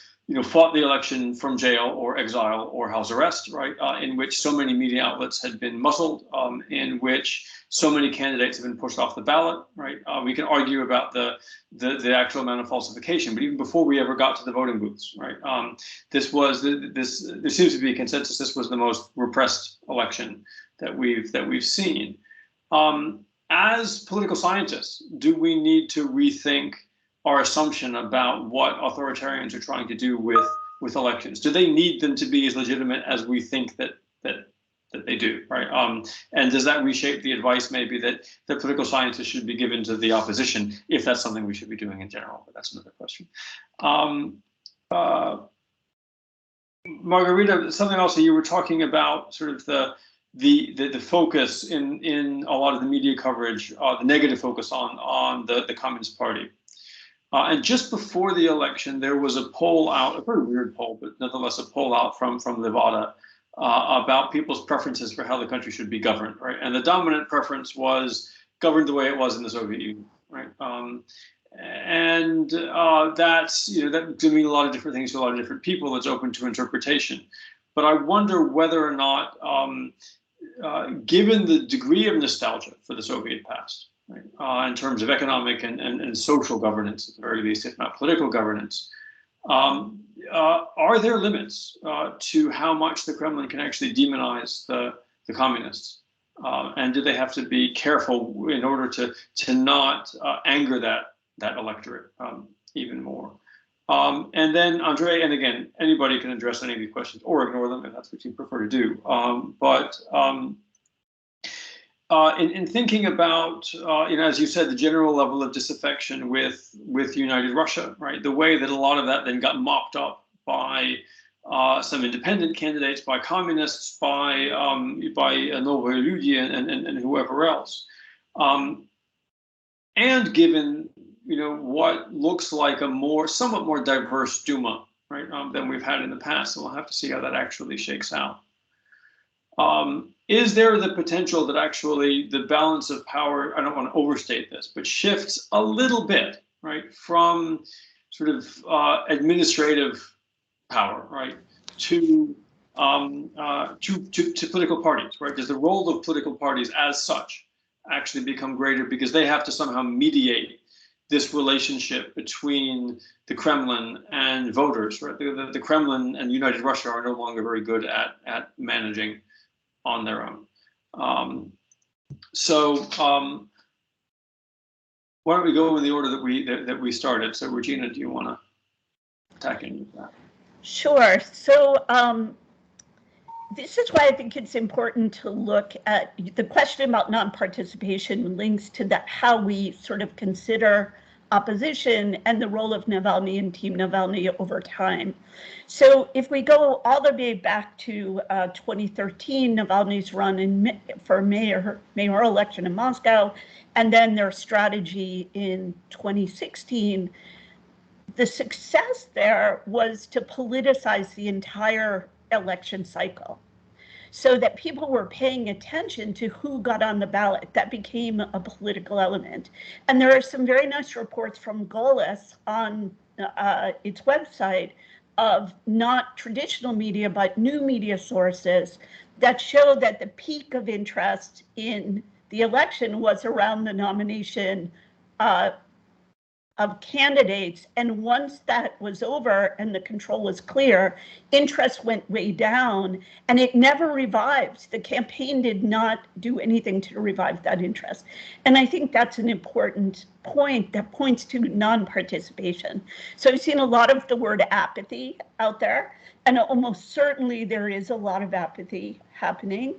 fought the election from jail or exile or house arrest, right? In which so many media outlets had been muzzled, in which so many candidates have been pushed off the ballot, right? We can argue about the actual amount of falsification, but even before we ever got to the voting booths, right? There seems to be a consensus. This was the most repressed election that we've seen. As political scientists, do we need to rethink our assumption about what authoritarians are trying to do with elections? Do they need them to be as legitimate as we think that they do, right? And does that reshape the advice maybe that political scientists should be given to the opposition, if that's something we should be doing in general? But that's another question. Margarita, something else that you were talking about, sort of the focus in a lot of the media coverage, the negative focus on the Communist Party. And just before the election, there was a poll out, a very weird poll, but nonetheless a poll out from Levada about people's preferences for how the country should be governed, right? And the dominant preference was governed the way it was in the Soviet Union, right? That's, that can mean a lot of different things to a lot of different people. It's open to interpretation. But I wonder whether or not, given the degree of nostalgia for the Soviet past, right, in terms of economic and social governance, at the very least, if not political governance, are there limits to how much the Kremlin can actually demonize the communists? And do they have to be careful in order to not anger that electorate even more? And then Andrei, and again, anybody can address any of these questions or ignore them if that's what you prefer to do. In thinking about, as you said, the general level of disaffection with United Russia, right? The way that a lot of that then got mopped up by some independent candidates, by communists, by Novые Люди and whoever else, and given what looks like a somewhat more diverse Duma, right, than we've had in the past, and we'll have to see how that actually shakes out. Is there the potential that actually the balance of power, I don't want to overstate this, but shifts a little bit, right, from sort of administrative power, right, to political parties, right? Does the role of political parties as such actually become greater because they have to somehow mediate this relationship between the Kremlin and voters, right? The Kremlin and United Russia are no longer very good at managing on their own. Why don't we go in the order that we started? So Regina, do you want to attack any of that? Sure. So this is why I think it's important to look at the question about non-participation links to how we sort of consider opposition and the role of Navalny and Team Navalny over time. So if we go all the way back to 2013, Navalny's run for mayoral election in Moscow, and then their strategy in 2016, the success there was to politicize the entire election cycle so that people were paying attention to who got on the ballot. That became a political element. And there are some very nice reports from Golis on its website of not traditional media, but new media sources that show that the peak of interest in the election was around the nomination of candidates. And once that was over and the control was clear, interest went way down and it never revived. The campaign did not do anything to revive that interest. And I think that's an important point that points to non-participation. So I've seen a lot of the word apathy out there, and almost certainly there is a lot of apathy happening.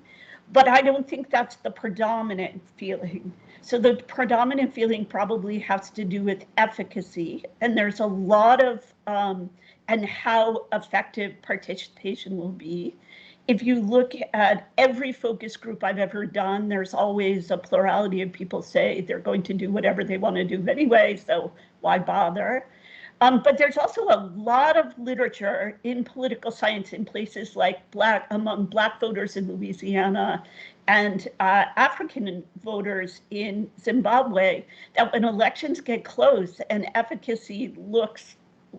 But I don't think that's the predominant feeling. So the predominant feeling probably has to do with efficacy. And there's a lot of, and how effective participation will be. If you look at every focus group I've ever done, there's always a plurality of people say they're going to do whatever they want to do anyway, so why bother? But there's also a lot of literature in political science in places like among Black voters in Louisiana and African voters in Zimbabwe, that when elections get close and efficacy looks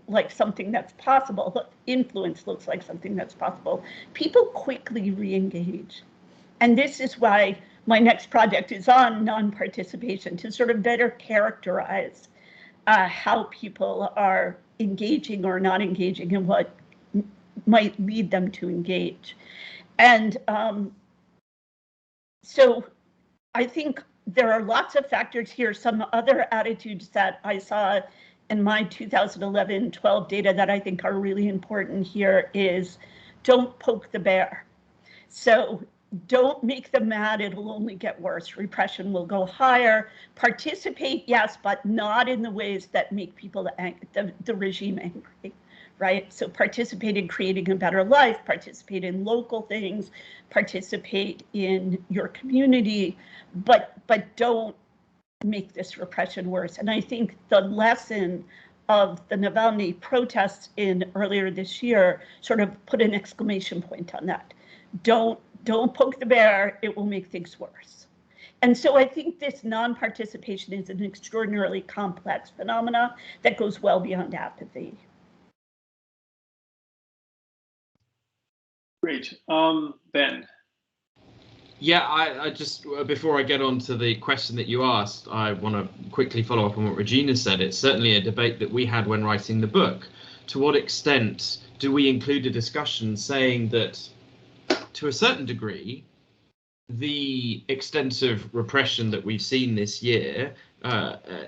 like something that's possible, influence looks like something that's possible, people quickly re-engage. And this is why my next project is on non-participation, to sort of better characterize how people are engaging or not engaging and what might lead them to engage. And so I think there are lots of factors here. Some other attitudes that I saw in my 2011-12 data that I think are really important here is don't poke the bear. So don't make them mad, it'll only get worse. Repression will go higher. Participate, yes, but not in the ways that make people the regime angry, right? So participate in creating a better life, participate in local things, participate in your community, but don't make this repression worse. And I think the lesson of the Navalny protests earlier this year sort of put an exclamation point on that. Don't poke the bear, it will make things worse. And so I think this non-participation is an extraordinarily complex phenomena that goes well beyond apathy. Great. Ben. Yeah, I just, before I get on to the question that you asked, I want to quickly follow up on what Regina said. It's certainly a debate that we had when writing the book. To what extent do we include a discussion saying that, to a certain degree, the extensive repression that we've seen this year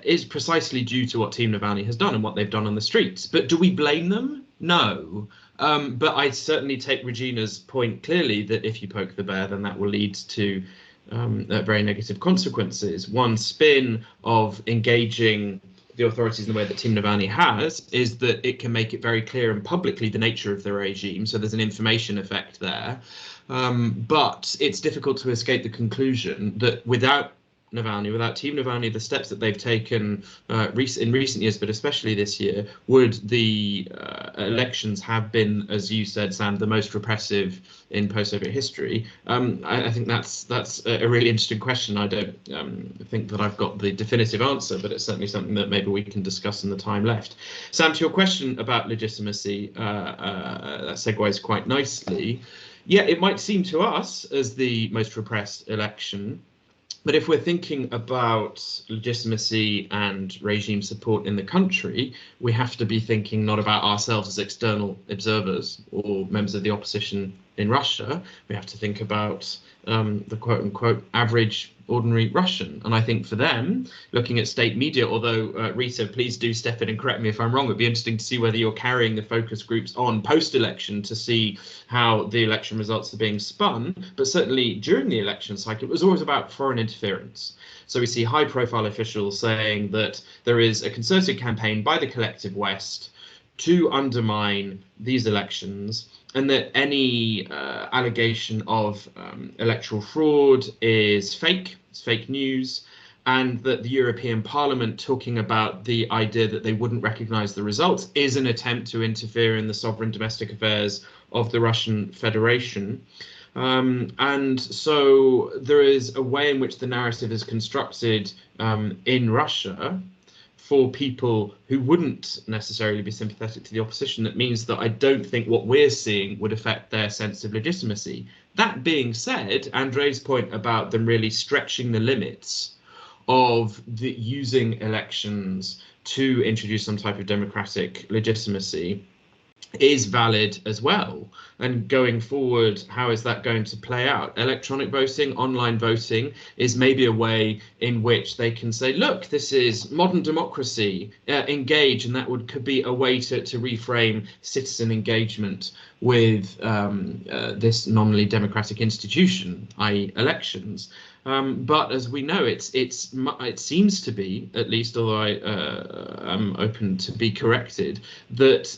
is precisely due to what Team Navalny has done and what they've done on the streets. But do we blame them? No. But I certainly take Regina's point clearly that if you poke the bear, then that will lead to very negative consequences. One spin of engaging the authorities in the way that Team Navalny has is that it can make it very clear and publicly the nature of the regime. So there's an information effect there. But it's difficult to escape the conclusion that without Navalny, without Team Navalny, the steps that they've taken in recent years, but especially this year, would the elections have been, as you said, Sam, the most repressive in post-Soviet history? I think that's a really interesting question. I don't think that I've got the definitive answer, but it's certainly something that maybe we can discuss in the time left. Sam, to your question about legitimacy, that segues quite nicely. Yeah, it might seem to us as the most repressed election, but if we're thinking about legitimacy and regime support in the country, we have to be thinking not about ourselves as external observers or members of the opposition in Russia. We have to think about the quote unquote average ordinary Russian. And I think for them, looking at state media, although Rita, please do step in and correct me if I'm wrong, it'd be interesting to see whether you're carrying the focus groups on post-election to see how the election results are being spun. But certainly during the election cycle, it was always about foreign interference. So we see high-profile officials saying that there is a concerted campaign by the collective West to undermine these elections, and that any allegation of electoral fraud is fake, it's fake news, and that the European Parliament talking about the idea that they wouldn't recognize the results is an attempt to interfere in the sovereign domestic affairs of the Russian Federation. And so there is a way in which the narrative is constructed in Russia for people who wouldn't necessarily be sympathetic to the opposition. That means that I don't think what we're seeing would affect their sense of legitimacy. That being said, Andrei's point about them really stretching the limits of using elections to introduce some type of democratic legitimacy is valid as well. And going forward, how is that going to play out? Electronic voting, online voting is maybe a way in which they can say, look, this is modern democracy, engage, and that could be a way to reframe citizen engagement with this nominally democratic institution, i.e. elections. But as we know, it seems to be, at least, although I am open to be corrected, that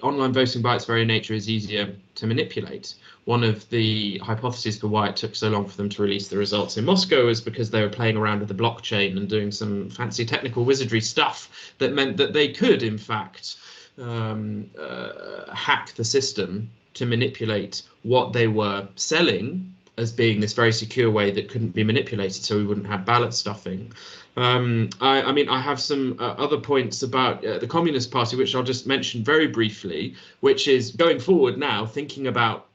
online voting by its very nature is easier to manipulate. One of the hypotheses for why it took so long for them to release the results in Moscow is because they were playing around with the blockchain and doing some fancy technical wizardry stuff that meant that they could, in fact, hack the system to manipulate what they were selling as being this very secure way that couldn't be manipulated, so we wouldn't have ballot stuffing. I mean, I have some other points about the Communist Party, which I'll just mention very briefly, which is going forward now, thinking about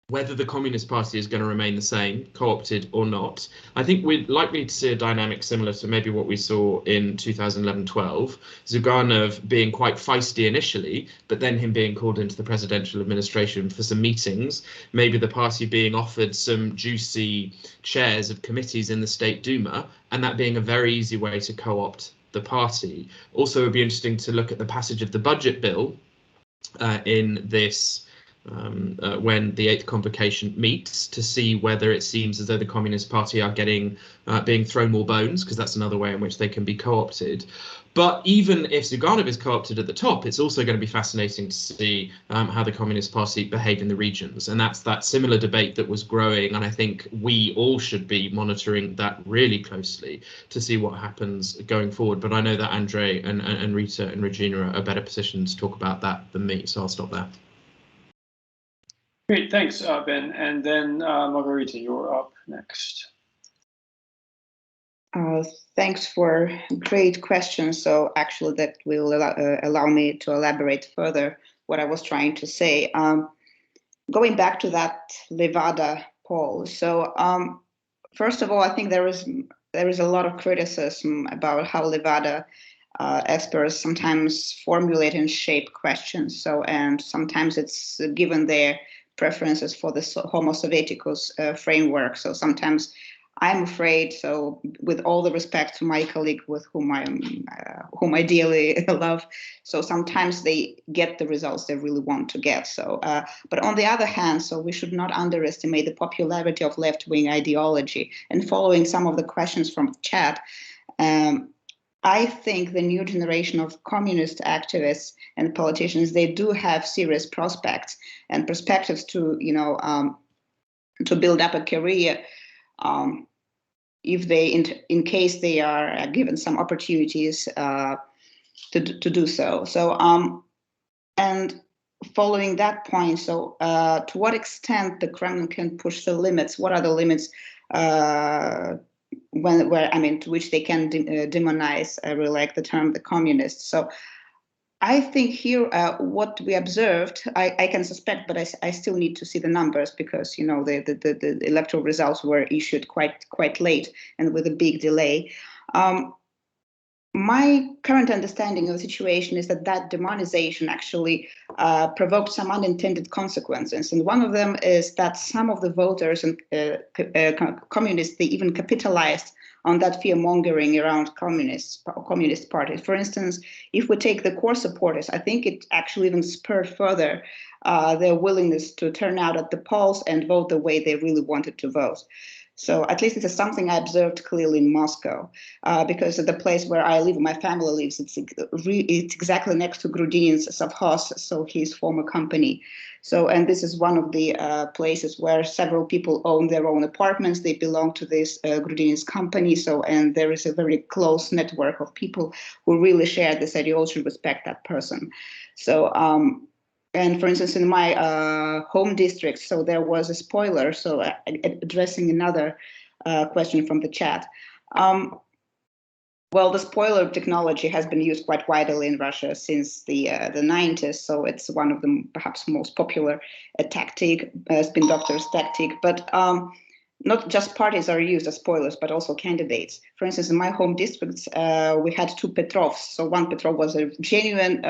whether the Communist Party is going to remain the same, co-opted or not. I think we're likely to see a dynamic similar to maybe what we saw in 2011-12. Zyuganov being quite feisty initially, but then him being called into the presidential administration for some meetings, maybe the party being offered some juicy chairs of committees in the State Duma, and that being a very easy way to co-opt the party. Also, it would be interesting to look at the passage of the budget bill in this when the 8th convocation meets, to see whether it seems as though the Communist Party are being thrown more bones, because that's another way in which they can be co-opted. But even if Zyuganov is co-opted at the top, it's also going to be fascinating to see how the Communist Party behave in the regions. And that's that similar debate that was growing. And I think we all should be monitoring that really closely to see what happens going forward. But I know that Andrei and Rita and Regina are better positioned to talk about that than me, so I'll stop there. Great, thanks, Ben. And then Margarita, you're up next. Thanks for great questions. So actually that will allow me to elaborate further what I was trying to say. Going back to that Levada poll. So first of all, I think there is a lot of criticism about how Levada experts sometimes formulate and shape questions. So, and sometimes it's given their preferences for the Homo Sovieticus framework. So sometimes I'm afraid, so with all the respect to my colleague with whom I dearly love, so sometimes they get the results they really want to get. So, but on the other hand, so we should not underestimate the popularity of left-wing ideology. And following some of the questions from the chat, I think the new generation of communist activists and politicians, they do have serious prospects and perspectives to, to build up a career, if they, in case they are given some opportunities to do so. So, and following that point, so to what extent the Kremlin can push the limits? What are the limits? To which they can demonize, I really like the term, the communists. So I think here what we observed, I can suspect, but I still need to see the numbers because, the electoral results were issued quite late and with a big delay. My current understanding of the situation is that demonization actually provoked some unintended consequences. And one of them is that some of the voters and communists, they even capitalized on that fear mongering around communist parties. For instance, if we take the core supporters, I think it actually even spurred further their willingness to turn out at the polls and vote the way they really wanted to vote. So at least this is something I observed clearly in Moscow, because at the place where I live, my family lives, it's exactly next to Grudinin's Savhoz, so his former company. So, and this is one of the places where several people own their own apartments. They belong to this Grudinin's company. So, and there is a very close network of people who really share this ideology and respect that person. So, and for instance, in my home district, so there was a spoiler, so addressing another question from the chat. Well, the spoiler technology has been used quite widely in Russia since the 90s, so it's one of the perhaps most popular tactic, spin doctor's tactic. But not just parties are used as spoilers, but also candidates. For instance, in my home districts, we had two Petrovs. So one Petrov was a genuine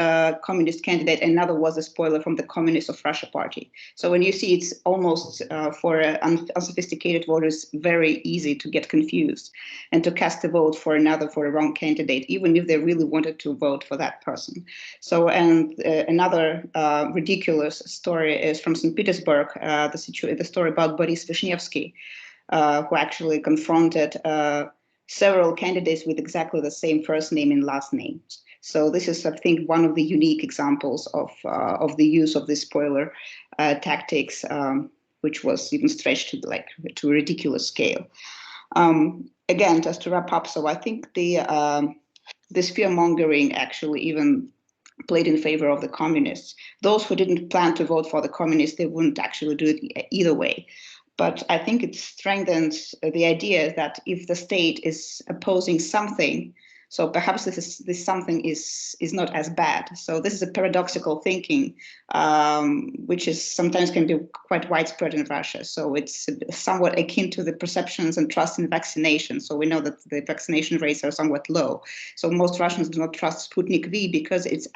communist candidate, and another was a spoiler from the Communist of Russia party. So when you see it's almost for unsophisticated voters, very easy to get confused and to cast a vote for a wrong candidate, even if they really wanted to vote for that person. So, and another ridiculous story is from St. Petersburg, the story about Boris Vishnevsky, who actually confronted several candidates with exactly the same first name and last name. So this is, I think, one of the unique examples of the use of this spoiler tactics, which was even stretched to a ridiculous scale. Again, just to wrap up, so I think this fear mongering actually even played in favor of the communists. Those who didn't plan to vote for the communists, they wouldn't actually do it either way. But I think it strengthens the idea that if the state is opposing something, so perhaps this something is not as bad. So this is a paradoxical thinking, which is sometimes can be quite widespread in Russia. So it's somewhat akin to the perceptions and trust in vaccination. So we know that the vaccination rates are somewhat low. So most Russians do not trust Sputnik V because it's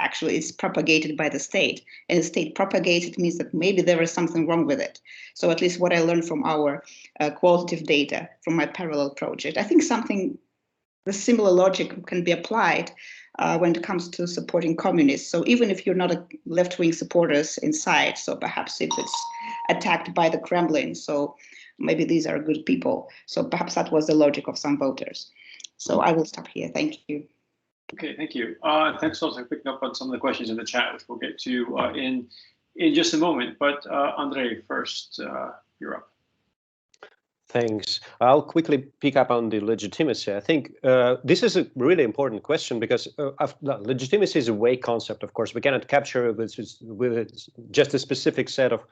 propagated by the state, and the state propagates it means that maybe there is something wrong with it. So at least what I learned from our qualitative data from my parallel project, I think the similar logic can be applied when it comes to supporting communists. So even if you're not a left-wing supporters inside, so perhaps if it's attacked by the Kremlin, so maybe these are good people. So perhaps that was the logic of some voters. So I will stop here. Thank you. Okay, thank you. Thanks also for picking up on some of the questions in the chat, which we'll get to in just a moment. But Andrei, first, you're up. Thanks. I'll quickly pick up on the legitimacy. I think this is a really important question because legitimacy is a vague concept, of course. We cannot capture it with just a specific set of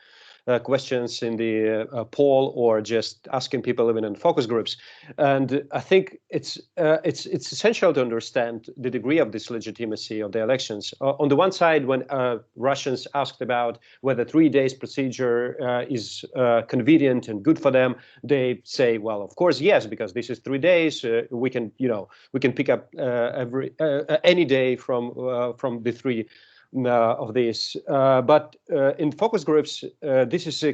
questions in the poll or just asking people even in focus groups. And I think it's essential to understand the degree of this legitimacy of the elections. On the one side, when Russians asked about whether 3 days procedure is convenient and good for them, they say, well, of course, yes, because this is 3 days. We can pick up any day from the three of these, but in focus groups, this is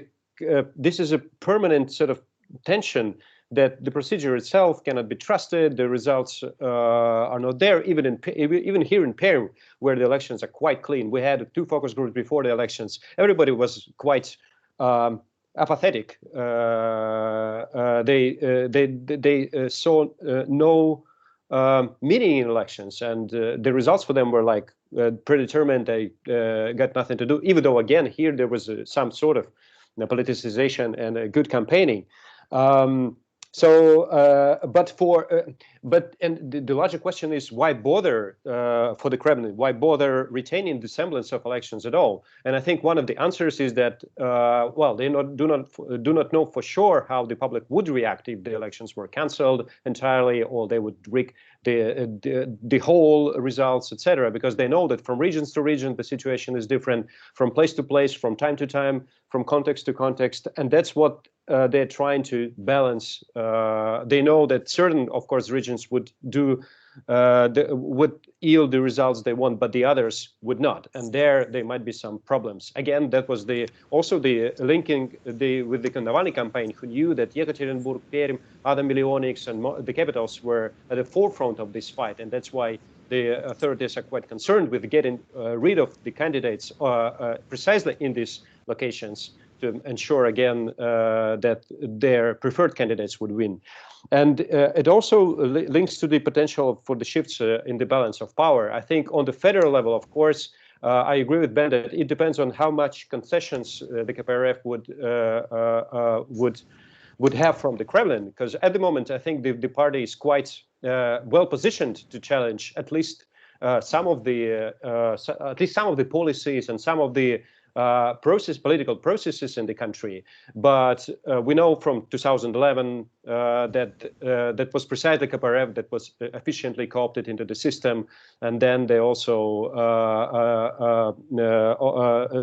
a permanent sort of tension that the procedure itself cannot be trusted. The results are not there. Even here in Perm, where the elections are quite clean, we had 2 focus groups before the elections. Everybody was quite apathetic. They saw no meaning in elections, and the results for them were like predetermined. They got nothing to do, even though again here there was some sort of politicization and good campaigning. But the larger question is, why bother for the Kremlin? Why bother retaining the semblance of elections at all? And I think one of the answers is that well, they do not know for sure how the public would react if the elections were cancelled entirely, or they would rig the whole results, etc. Because they know that from regions to region the situation is different, from place to place, from time to time, from context to context, and that's what they're trying to balance. They know that certain, of course, regions would yield the results they want, but the others would not, and there might be some problems. Again, that was also the linking with the Navalny campaign, who knew that Yekaterinburg, Perm, other Milionics, and the capitals were at the forefront of this fight, and that's why the authorities are quite concerned with getting rid of the candidates precisely in these locations, to ensure again that their preferred candidates would win. And it also links to the potential for the shifts in the balance of power. I think on the federal level, of course, I agree with Ben that it depends on how much concessions the KPRF would have from the Kremlin, because at the moment I think the party is quite well positioned to challenge at least some of the policies and some of the political processes in the country. But we know from 2011 that was precisely KPRF that was efficiently co-opted into the system, and then they also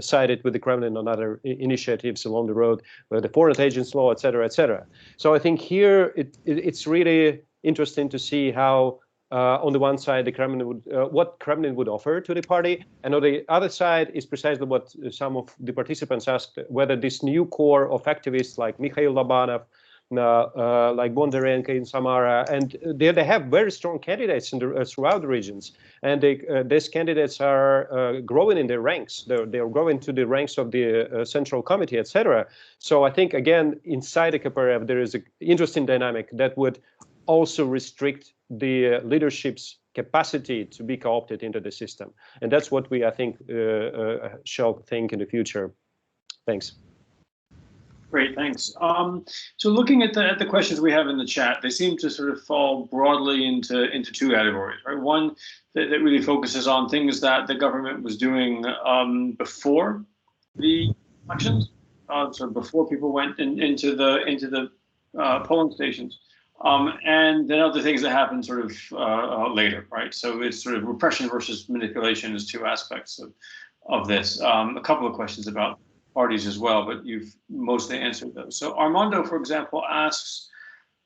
sided with the Kremlin on other initiatives along the road, with the foreign agents law, etc., etc. So I think here it's really interesting to see how. On the one side, the Kremlin would, what Kremlin would offer to the party, and on the other side is precisely what some of the participants asked: whether this new core of activists like Mikhail Lobanov, like Bondarenko in Samara, and they have very strong candidates throughout the regions, and these candidates are growing in their ranks. They're growing to the ranks of the Central Committee, etc. So I think again inside the KPRF there is an interesting dynamic that would also restrict the leadership's capacity to be co-opted into the system. And that's what we, I think, shall think in the future. Thanks. Great, thanks. So looking at the questions we have in the chat, they seem to sort of fall broadly into two categories, right? One that really focuses on things that the government was doing before the elections, so before people went into the polling stations. And then other things that happen sort of later, right? So it's sort of repression versus manipulation is two aspects of this. A couple of questions about parties as well, but you've mostly answered those. So Armando, for example, asks,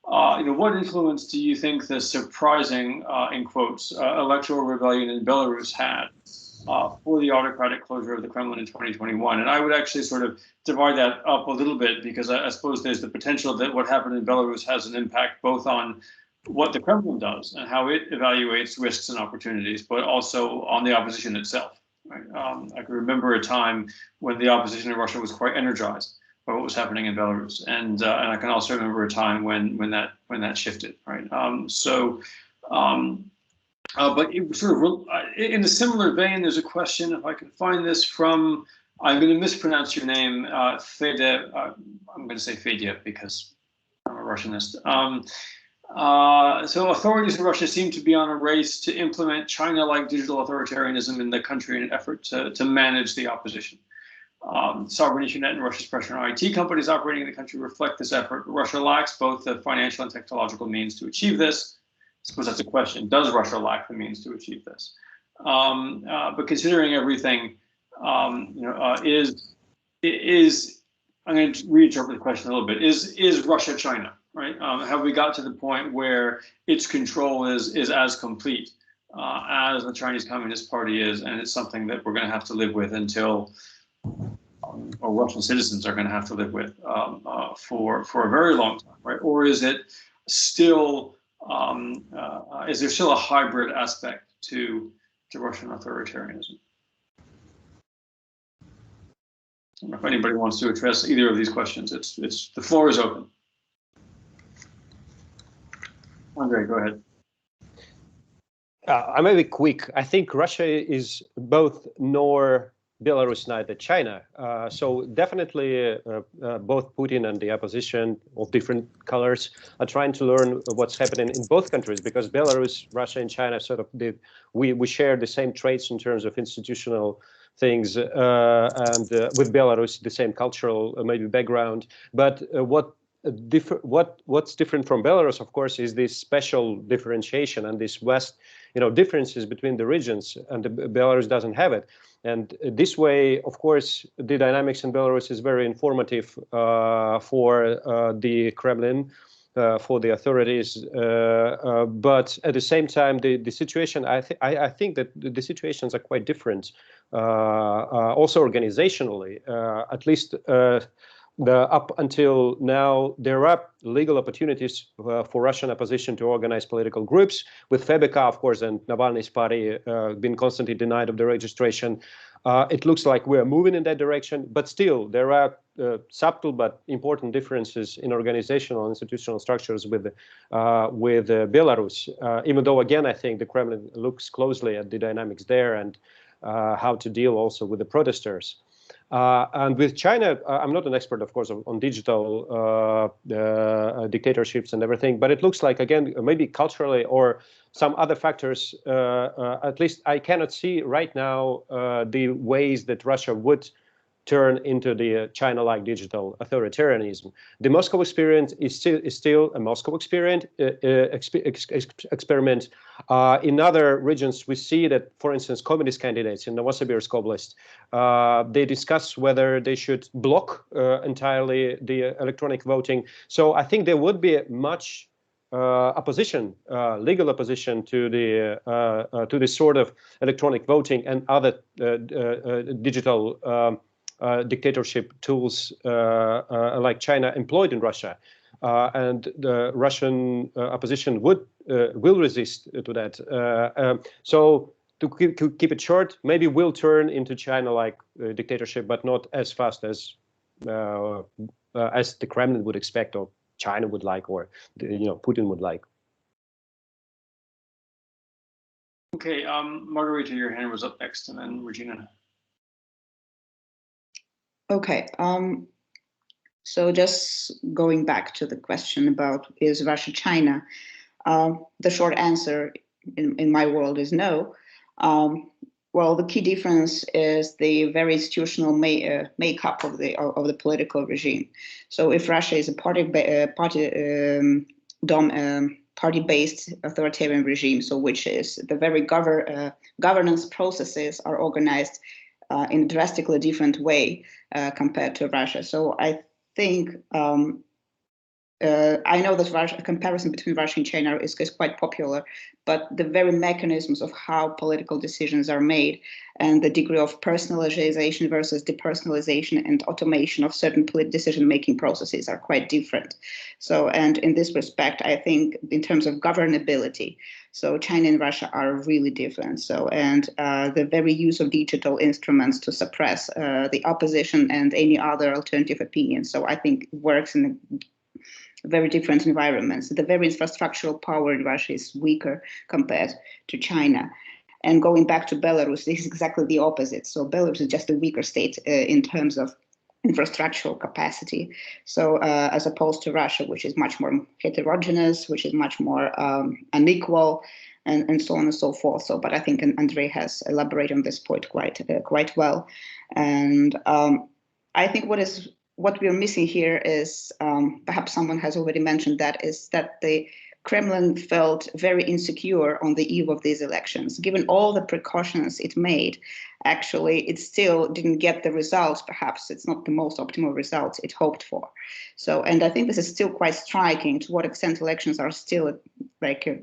what influence do you think the surprising, in quotes, electoral rebellion in Belarus had for the autocratic closure of the Kremlin in 2021? And I would actually sort of divide that up a little bit, because I suppose there's the potential that what happened in Belarus has an impact both on what the Kremlin does and how it evaluates risks and opportunities, but also on the opposition itself. Right? I can remember a time when the opposition in Russia was quite energized by what was happening in Belarus, and I can also remember a time when that shifted. Right. But it sort of, in a similar vein, there's a question, if I can find this, from, I'm going to mispronounce your name, Fede. I'm going to say Fedya because I'm a Russianist. So authorities in Russia seem to be on a race to implement China-like digital authoritarianism in the country in an effort to manage the opposition. Sovereign Internet and Russia's pressure on IT companies operating in the country reflect this effort. Russia lacks both the financial and technological means to achieve this. I suppose that's a question. Does Russia lack the means to achieve this? But considering everything, I'm going to reinterpret the question a little bit. Is Russia China, right? Have we got to the point where its control is as complete as the Chinese Communist Party is, and it's something that we're going to have to live with until, or Russian citizens are going to have to live with for a very long time, right? Or is it still is there still a hybrid aspect to Russian authoritarianism? I don't know if anybody wants to address either of these questions. The floor is open. Andrei, go ahead. I may be quick. I think Russia is both nor Belarus, neither China. So definitely both Putin and the opposition of different colors are trying to learn what's happening in both countries, because Belarus, Russia, and China sort of we share the same traits in terms of institutional things, and with Belarus the same cultural maybe background. But what's different from Belarus, of course, is this special differentiation and this differences between the regions, and Belarus doesn't have it. And this way, of course, the dynamics in Belarus is very informative for the Kremlin, for the authorities. But at the same time, the situation, I think that the situations are quite different, also organizationally, at least up until now, there are legal opportunities for Russian opposition to organize political groups, with FEBK, of course, and Navalny's party been constantly denied of the registration. It looks like we're moving in that direction, but still there are subtle but important differences in organizational and institutional structures with Belarus. Even though, again, I think the Kremlin looks closely at the dynamics there and how to deal also with the protesters. And with China, I'm not an expert, of course, on digital dictatorships and everything, but it looks like, again, maybe culturally or some other factors, at least I cannot see right now the ways that Russia would turn into the China-like digital authoritarianism. The Moscow experience is still a Moscow experiment. In other regions, we see that, for instance, communist candidates in Novosibirsk Oblast, they discuss whether they should block entirely the electronic voting. So I think there would be much opposition, legal opposition to this sort of electronic voting and other digital dictatorship tools like China employed in Russia, and the Russian opposition will resist to that. So to keep it short, maybe will turn into China-like dictatorship, but not as fast as the Kremlin would expect, or China would like, or Putin would like. Okay, Margarita, your hand was up next, and then Regina. Okay, so just going back to the question about is Russia China, the short answer in my world is no. Well, the key difference is the very institutional makeup of the political regime. So if Russia is a party-based authoritarian regime, so which is the very governance processes are organized in a drastically different way compared to Russia. So I think I know that a comparison between Russia and China is quite popular, but the very mechanisms of how political decisions are made and the degree of personalization versus depersonalization and automation of certain decision-making processes are quite different. So, and in this respect, I think in terms of governability, so China and Russia are really different. So, and the very use of digital instruments to suppress the opposition and any other alternative opinions. So I think works in very different environments. The very infrastructural power in Russia is weaker compared to China. And going back to Belarus, this is exactly the opposite. So Belarus is just a weaker state in terms of infrastructural capacity. So as opposed to Russia, which is much more heterogeneous, which is much more unequal, and so on and so forth. So, but I think Andrei has elaborated on this point quite well. And I think what we're missing here is, perhaps someone has already mentioned that, is that the Kremlin felt very insecure on the eve of these elections. Given all the precautions it made, actually, it still didn't get the results. Perhaps it's not the most optimal results it hoped for. So, and I think this is still quite striking to what extent elections are still like a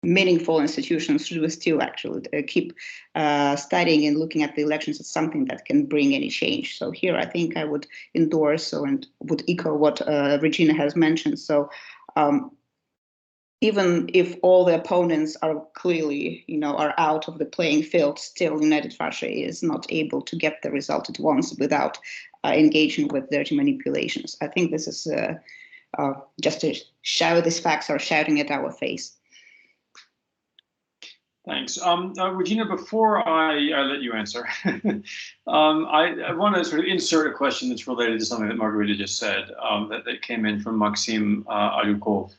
meaningful institutions. Should we still actually keep studying and looking at the elections as something that can bring any change? So here I think I would endorse and would echo what Regina has mentioned. So even if all the opponents are clearly, are out of the playing field, still United Russia is not able to get the result it wants without engaging with dirty manipulations. I think this is just to shout these facts are shouting at our face. Thanks. Regina, before I let you answer, I want to sort of insert a question that's related to something that Margarita just said, that came in from Maxim Alyukov,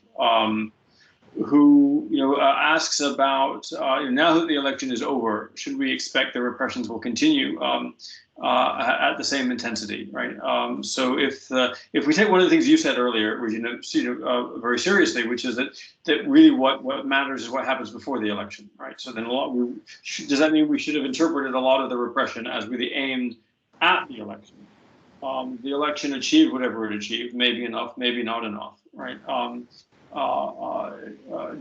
who asks about, now that the election is over, should we expect the repressions will continue at the same intensity, right? So if we take one of the things you said earlier, Regina, very seriously, which is that really what matters is what happens before the election, right? So then does that mean we should have interpreted a lot of the repression as really aimed at the election? The election achieved whatever it achieved, maybe enough, maybe not enough, right?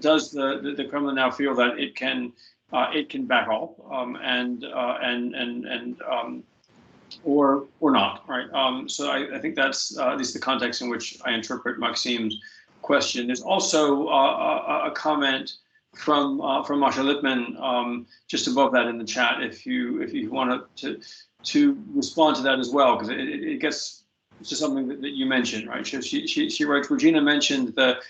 Does the Kremlin now feel that it can back off or not, right? So I think that's at least the context in which I interpret Maxim's question. There's also a comment from Masha Lippman just above that in the chat. If you want to respond to that as well, because it gets to something that you mentioned, right? She writes, Regina mentioned the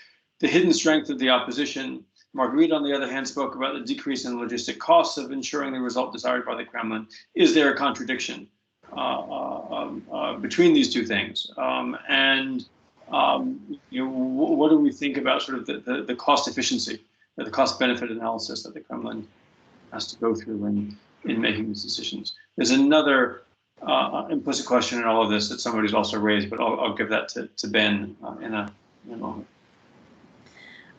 hidden strength of the opposition. Margarita, on the other hand, spoke about the decrease in logistic costs of ensuring the result desired by the Kremlin. Is there a contradiction between these two things? What do we think about sort of the cost efficiency, the cost benefit analysis that the Kremlin has to go through in making these decisions? There's another implicit question in all of this that somebody's also raised, but I'll give that to Ben in a moment.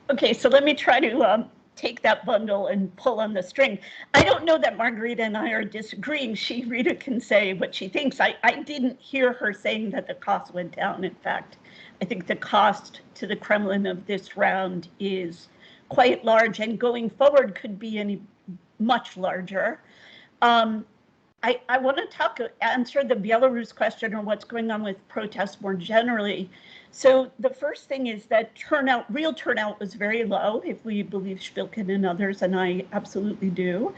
Okay, so let me try to take that bundle and pull on the string. I don't know that Margarita and I are disagreeing. Rita can say what she thinks. I didn't hear her saying that the cost went down. In fact, I think the cost to the Kremlin of this round is quite large, and going forward could be much larger. I want to answer the Belarus question, or what's going on with protests more generally. So the first thing is that real turnout was very low, if we believe Shpilkin and others, and I absolutely do.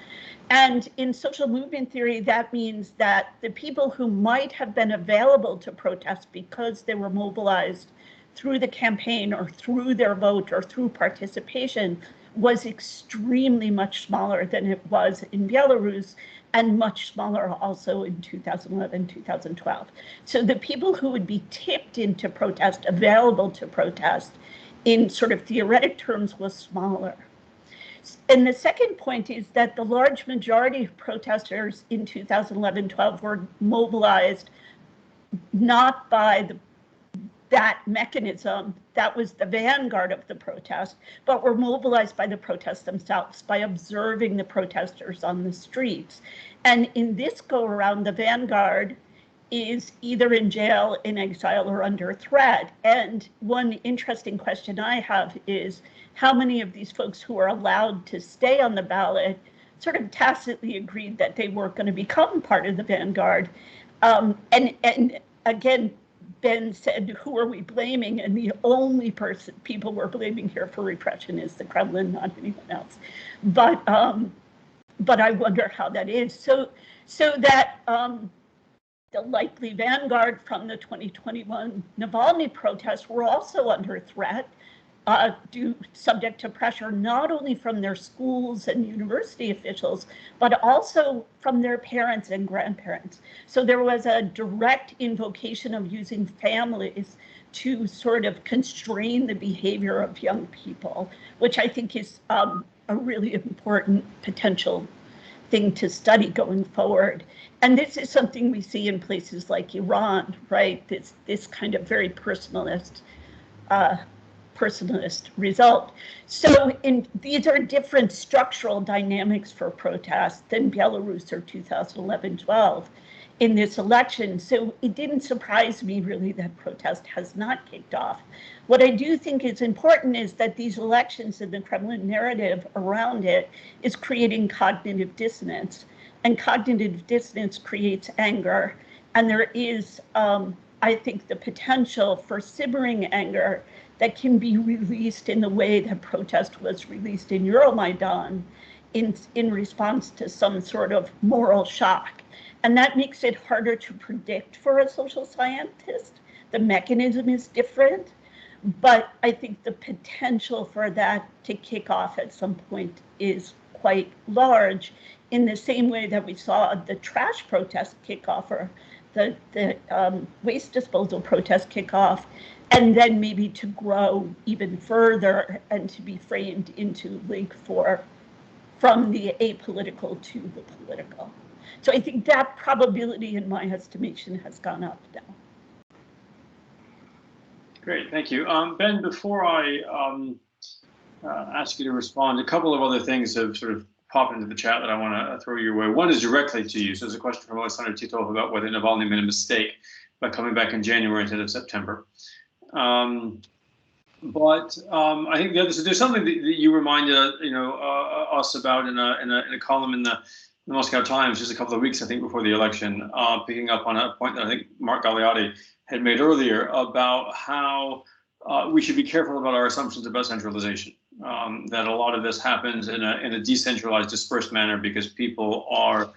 And in social movement theory, that means that the people who might have been available to protest because they were mobilized through the campaign or through their vote or through participation was extremely much smaller than it was in Belarus, and much smaller also in 2011, 2012. So the people who would be tipped into protest, available to protest, in sort of theoretic terms, was smaller. And the second point is that the large majority of protesters in 2011-12 were mobilized not by that mechanism that was the vanguard of the protest, but were mobilized by the protests themselves, by observing the protesters on the streets. And in this go around, the vanguard is either in jail, in exile, or under threat. And one interesting question I have is how many of these folks who are allowed to stay on the ballot sort of tacitly agreed that they weren't going to become part of the vanguard. And again, Ben said, who are we blaming? And the only people we're blaming here for repression is the Kremlin, not anyone else. But I wonder how that is. So that the likely vanguard from the 2021 Navalny protests were also under threat, subject to pressure not only from their schools and university officials, but also from their parents and grandparents. So there was a direct invocation of using families to sort of constrain the behavior of young people, which I think is a really important potential thing to study going forward. And this is something we see in places like Iran, right? This kind of very personalist result. So these are different structural dynamics for protests than Belarus or 2011-12 in this election. So it didn't surprise me really that protest has not kicked off. What I do think is important is that these elections and the Kremlin narrative around it is creating cognitive dissonance, and cognitive dissonance creates anger. And there is, I think, the potential for simmering anger that can be released in the way that protest was released in Euromaidan in response to some sort of moral shock. And that makes it harder to predict for a social scientist. The mechanism is different, but I think the potential for that to kick off at some point is quite large, in the same way that we saw the trash protest kick off, or the waste disposal protest kick off, and then maybe to grow even further and to be framed into link from the apolitical to the political. So I think that probability, in my estimation, has gone up now. Great, thank you. Ben, before I ask you to respond, a couple of other things have sort of popped into the chat that I want to throw your way. One is directly to you. So there's a question from Alexander Titov about whether Navalny made a mistake by coming back in January instead of September. But I think the other, so there's something that you reminded us about in a column in the Moscow Times just a couple of weeks, I think, before the election, picking up on a point that I think Mark Galeotti had made earlier about how we should be careful about our assumptions about centralization. That a lot of this happens in a decentralized, dispersed manner because people are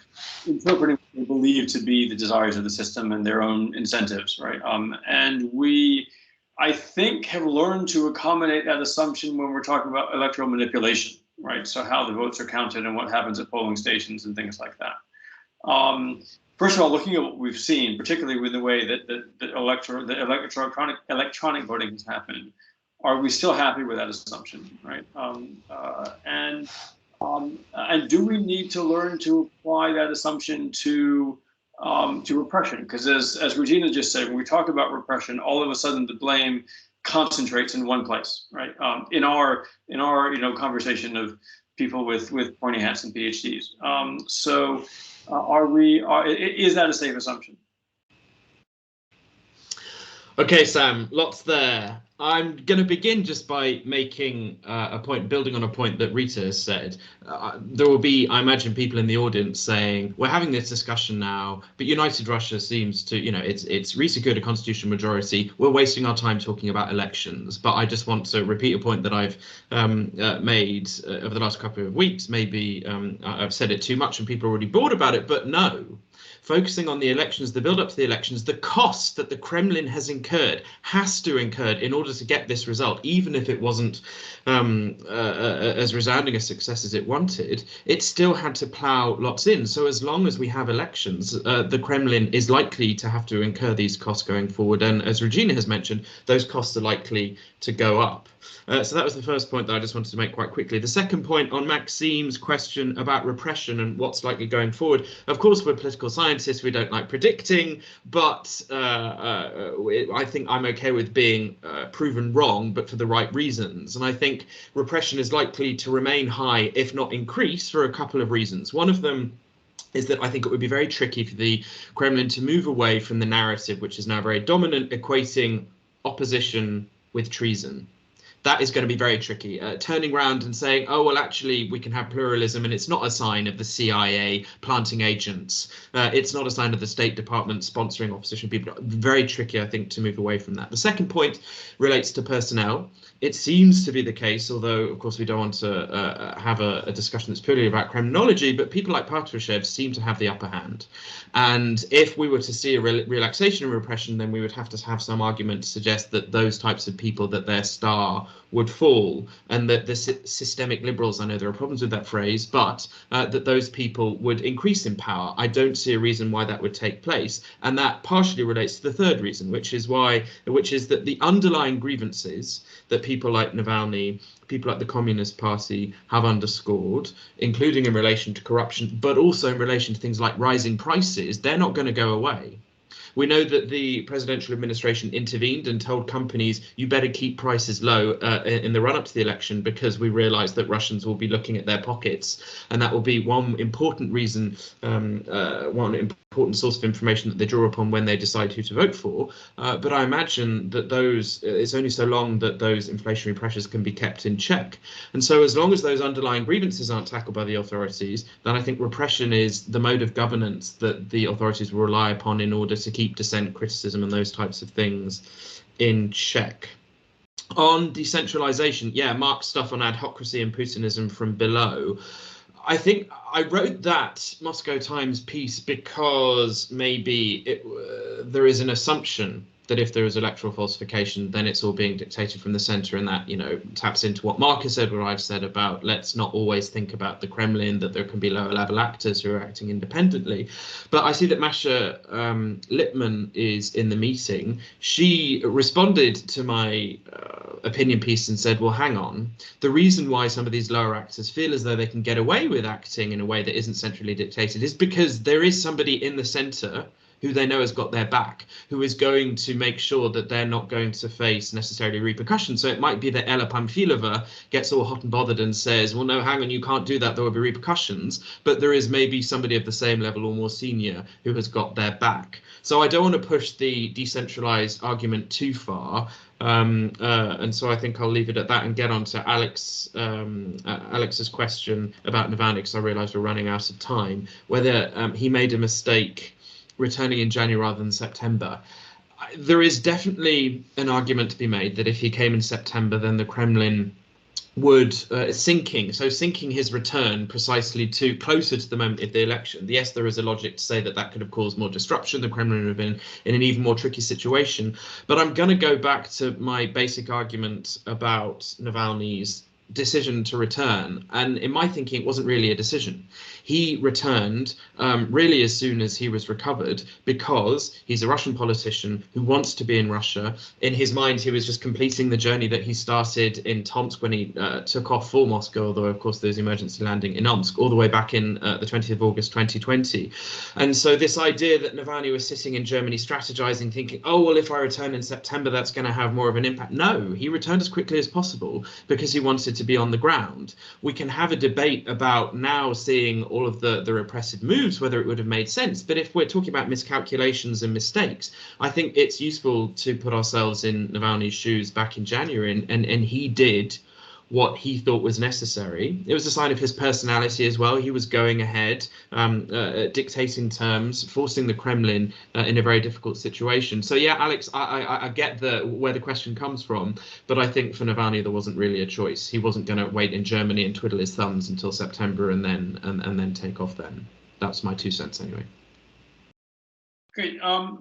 interpreting what they believe to be the desires of the system and their own incentives, right? And we, I think, have learned to accommodate that assumption when we're talking about electoral manipulation, right? So how the votes are counted and what happens at polling stations and things like that. First of all, looking at what we've seen, particularly with the way that the electronic voting has happened, are we still happy with that assumption, right? And do we need to learn to apply that assumption to repression. Because as Regina just said, when we talk about repression, all of a sudden the blame concentrates in one place, right? In our conversation of people with pointy hats and PhDs. Is that a safe assumption? Okay, Sam, lots there. I'm going to begin just by making a point, building on a point that Rita has said. There will be, I imagine, people in the audience saying, we're having this discussion now, but United Russia seems to, it's re-secured a constitutional majority. We're wasting our time talking about elections. But I just want to repeat a point that I've made over the last couple of weeks. Maybe I've said it too much and people are already bored about it, but no. Focusing on the elections, the build-up to the elections, the cost that the Kremlin has has to incur in order to get this result, even if it wasn't as resounding a success as it wanted, it still had to plough lots in. So as long as we have elections, the Kremlin is likely to have to incur these costs going forward. And as Regina has mentioned, those costs are likely to go up. So that was the first point that I just wanted to make quite quickly. The second point on Maxime's question about repression and what's likely going forward. Of course, we're political scientists. We don't like predicting, but I think I'm okay with being proven wrong, but for the right reasons. And I think repression is likely to remain high, if not increase, for a couple of reasons. One of them is that I think it would be very tricky for the Kremlin to move away from the narrative, which is now very dominant, equating opposition with treason. That is going to be very tricky. Turning around and saying, oh, well, actually, we can have pluralism and it's not a sign of the CIA planting agents. It's not a sign of the State Department sponsoring opposition people. Very tricky, I think, to move away from that. The second point relates to personnel. It seems to be the case, although, of course, we don't want to have a discussion that's purely about criminology, but people like Patrushev seem to have the upper hand. And if we were to see a relaxation of repression, then we would have to have some argument to suggest that those types of people, that their star would fall, and that the systemic liberals, I know there are problems with that phrase, but that those people would increase in power. I don't see a reason why that would take place. And that partially relates to the third reason, which is that the underlying grievances that people like Navalny, people like the Communist Party have underscored, including in relation to corruption, but also in relation to things like rising prices, they're not going to go away. We know that the presidential administration intervened and told companies, you better keep prices low in the run up to the election, because we realize that Russians will be looking at their pockets. And that will be one important reason, one important source of information that they draw upon when they decide who to vote for. But I imagine that it's only so long that those inflationary pressures can be kept in check. And so as long as those underlying grievances aren't tackled by the authorities, then I think repression is the mode of governance that the authorities will rely upon in order to keep dissent, criticism, and those types of things in check. On decentralization, yeah, Mark's stuff on adhocracy and Putinism from below. I think I wrote that Moscow Times piece because maybe there is an assumption that if there is electoral falsification, then it's all being dictated from the center, and that, taps into what Mark has said, what I've said about let's not always think about the Kremlin, that there can be lower level actors who are acting independently. But I see that Masha Lippmann is in the meeting. She responded to my opinion piece and said, well, hang on, the reason why some of these lower actors feel as though they can get away with acting in a way that isn't centrally dictated is because there is somebody in the center who they know has got their back, who is going to make sure that they're not going to face necessarily repercussions. So it might be that Ella Pamfilova gets all hot and bothered and says, well, no, hang on, you can't do that, there will be repercussions. But there is maybe somebody of the same level or more senior who has got their back. So I don't want to push the decentralized argument too far. And so I think I'll leave it at that and get on to Alex's question about Navalny, because I realize we're running out of time, whether he made a mistake returning in January rather than September. There is definitely an argument to be made that if he came in September, then the Kremlin would sinking his return precisely to closer to the moment of the election. Yes, there is a logic to say that that could have caused more disruption. The Kremlin would have been in an even more tricky situation. But I'm going to go back to my basic argument about Navalny's decision to return, and in my thinking it wasn't really a decision. He returned really as soon as he was recovered, because he's a Russian politician who wants to be in Russia. In his mind, he was just completing the journey that he started in Tomsk when he took off for Moscow, although of course there's emergency landing in Omsk, all the way back in the 20th of August 2020. And so this idea that Navalny was sitting in Germany strategizing, thinking, oh well, if I return in September that's going to have more of an impact. No, he returned as quickly as possible because he wanted to be on the ground. We can have a debate about now seeing all of the repressive moves, whether it would have made sense. But if we're talking about miscalculations and mistakes, I think it's useful to put ourselves in Navalny's shoes back in January, and he did what he thought was necessary. It was a sign of his personality as well. He was going ahead, dictating terms, forcing the Kremlin in a very difficult situation. So yeah, Alex, I get where the question comes from, but I think for Navalny there wasn't really a choice. He wasn't going to wait in Germany and twiddle his thumbs until September and then take off then. That's my 2 cents anyway. Great.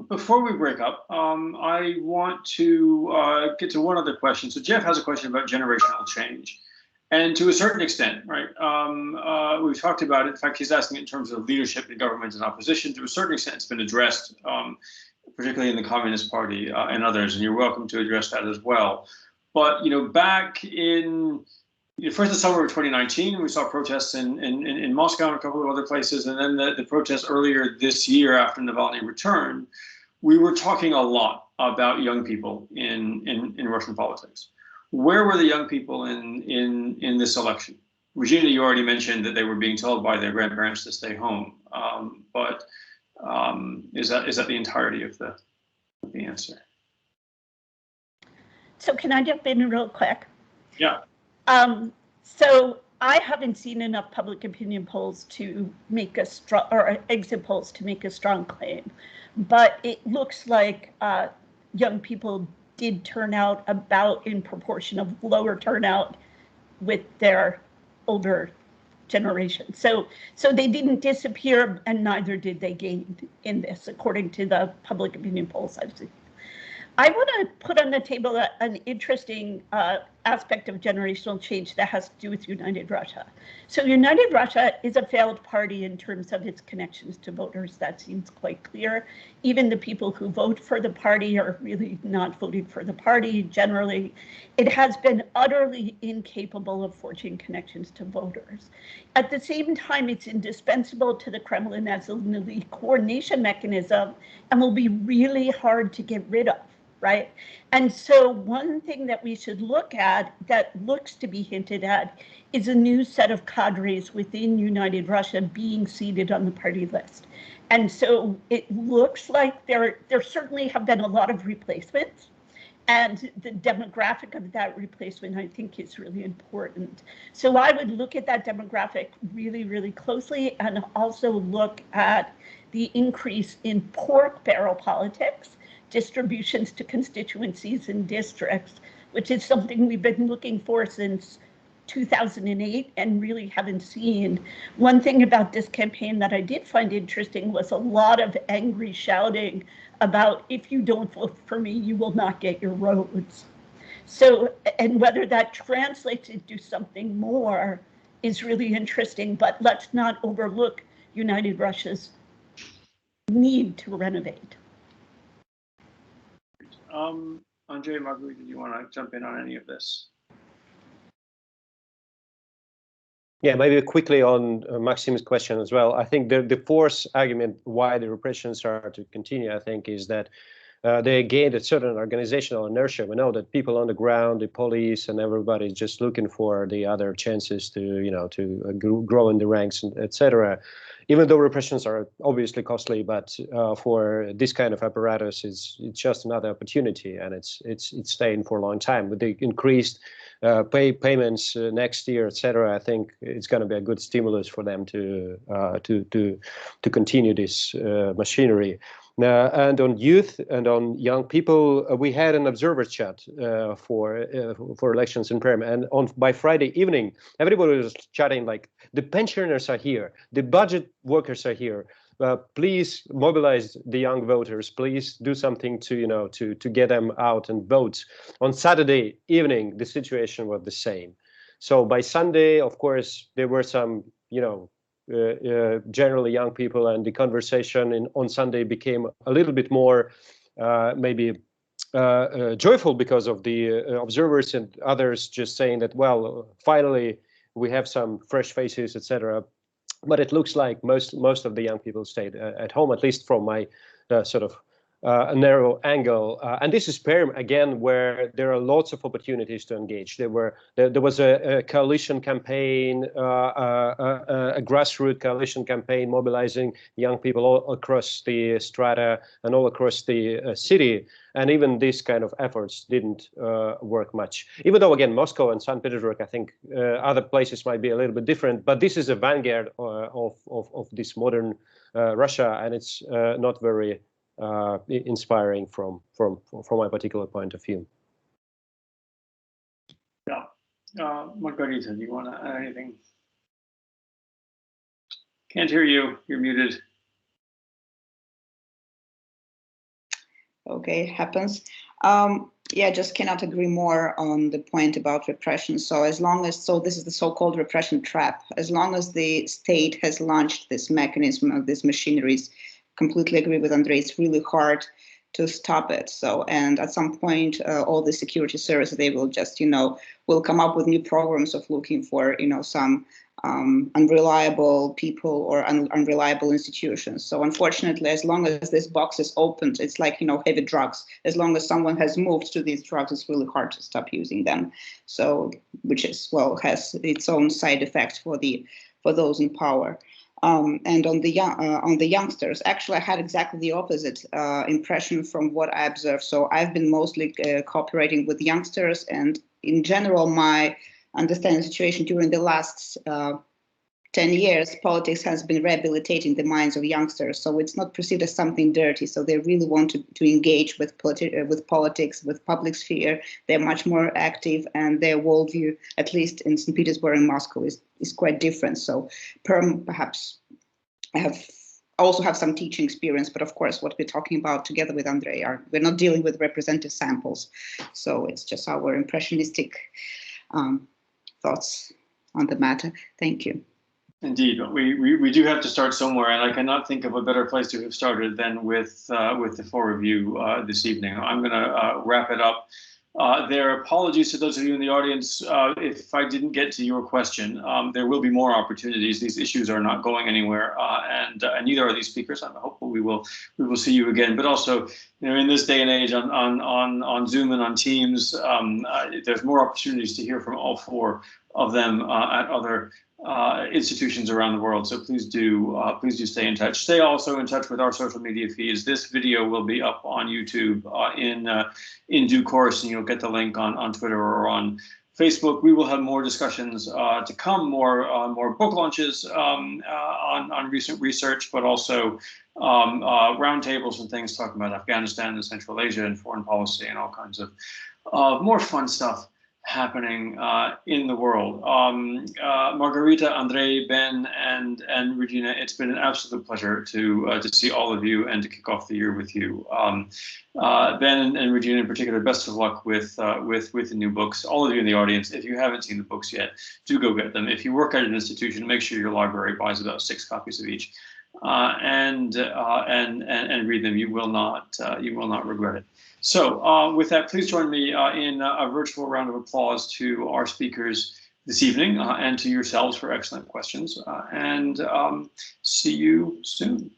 Before we break up, I want to get to one other question. So Jeff has a question about generational change. And to a certain extent, right, we've talked about it. In fact, he's asking in terms of leadership in government and opposition. To a certain extent, it's been addressed, particularly in the Communist Party and others, and you're welcome to address that as well. But, you know, back in first the summer of 2019, we saw protests in Moscow and a couple of other places, and then the protests earlier this year after Navalny returned. We were talking a lot about young people in Russian politics. Where were the young people in this election? Regina, you already mentioned that they were being told by their grandparents to stay home, but is that the entirety of the answer? So can I jump in real quick? Yeah. So I haven't seen enough public opinion polls to make a strong, or exit polls to make a strong claim, but it looks like young people did turn out about in proportion of lower turnout with their older generation. So they didn't disappear, and neither did they gain in this, according to the public opinion polls I've seen. I want to put on the table an interesting aspect of generational change that has to do with United Russia. So United Russia is a failed party in terms of its connections to voters. That seems quite clear. Even the people who vote for the party are really not voting for the party generally. It has been utterly incapable of forging connections to voters. At the same time, it's indispensable to the Kremlin as an elite coordination mechanism and will be really hard to get rid of. Right. And so one thing that we should look at that looks to be hinted at is a new set of cadres within United Russia being seated on the party list. And so it looks like there certainly have been a lot of replacements. And the demographic of that replacement, I think, is really important. So I would look at that demographic really, really closely, and also look at the increase in pork barrel politics, distributions to constituencies and districts, which is something we've been looking for since 2008 and really haven't seen. One thing about this campaign that I did find interesting was a lot of angry shouting about, if you don't vote for me, you will not get your roads. So, and whether that translates into something more is really interesting, but let's not overlook United Russia's need to renovate. Andrei, Margarita, do you want to jump in on any of this? Yeah, maybe quickly on Maxim's question as well. I think the force argument why the repressions are to continue, I think, is that they gained a certain organizational inertia. We know that people on the ground, the police, and everybody is just looking for the other chances to grow in the ranks, etc. Even though repressions are obviously costly, but for this kind of apparatus, it's just another opportunity, and it's staying for a long time. With the increased payments next year, etc., I think it's going to be a good stimulus for them to continue this machinery. And on youth and on young people, we had an observer chat for elections in Perm, and by Friday evening, everybody was chatting like, the pensioners are here, the budget workers are here. Please mobilize the young voters. Please do something to get them out and vote. On Saturday evening, the situation was the same. So by Sunday, of course, there were some, generally young people, and the conversation on Sunday became a little bit more maybe joyful because of the observers and others just saying that, well, finally we have some fresh faces, etc. But it looks like most of the young people stayed at home, at least from my sort of a narrow angle. And this is Perm again, where there are lots of opportunities to engage. There was a coalition campaign, a grassroots coalition campaign mobilizing young people all across the strata and all across the city. And even these kind of efforts didn't work much. Even though, again, Moscow and St. Petersburg, I think other places might be a little bit different, but this is a vanguard of this modern Russia, and it's not very inspiring from my particular point of view. Yeah. Margarita, do you want to add anything? Can't hear you. You're muted. Okay, happens. Yeah, just cannot agree more on the point about repression. So as long as, this is the so-called repression trap, as long as the state has launched this mechanism of these machineries, completely agree with Andrei, it's really hard to stop it. So, and at some point, all the security services, they will just, will come up with new programs of looking for, some unreliable people or unreliable institutions. So unfortunately, as long as this box is opened, it's like, heavy drugs. As long as someone has moved to these drugs, it's really hard to stop using them. So, which is, well, has its own side effects for those in power. And on the youngsters, actually, I had exactly the opposite impression from what I observed. So I've been mostly cooperating with youngsters, and in general, my understanding the situation during the last 10 years, politics has been rehabilitating the minds of youngsters. So it's not perceived as something dirty. So they really want to engage with politics, with public sphere. They're much more active, and their worldview, at least in St. Petersburg and Moscow, is quite different. So Perm, perhaps I also have some teaching experience, but of course, what we're talking about together with Andrei we're not dealing with representative samples. So it's just our impressionistic thoughts on the matter. Thank you. Indeed, but we do have to start somewhere, and I cannot think of a better place to have started than with the four of you this evening. I'm going to wrap it up. There are apologies to those of you in the audience if I didn't get to your question. There will be more opportunities. These issues are not going anywhere, and neither are these speakers. I'm hopeful we will see you again. But also, in this day and age on Zoom and on Teams, there's more opportunities to hear from all four of them at other institutions around the world. So please do stay in touch. Stay also in touch with our social media feeds. This video will be up on YouTube in due course, and you'll get the link on Twitter or on Facebook. We will have more discussions to come, more book launches on recent research, but also roundtables and things talking about Afghanistan and Central Asia and foreign policy and all kinds of more fun stuff happening in the world. Margarita, Andrei, Ben, and Regina, it's been an absolute pleasure to see all of you and to kick off the year with you. Ben and Regina in particular, best of luck with the new books. All of you in the audience, if you haven't seen the books yet, do go get them. If you work at an institution, make sure your library buys about 6 copies of each, and read them. You will not regret it. So with that, please join me in a virtual round of applause to our speakers this evening and to yourselves for excellent questions. And see you soon.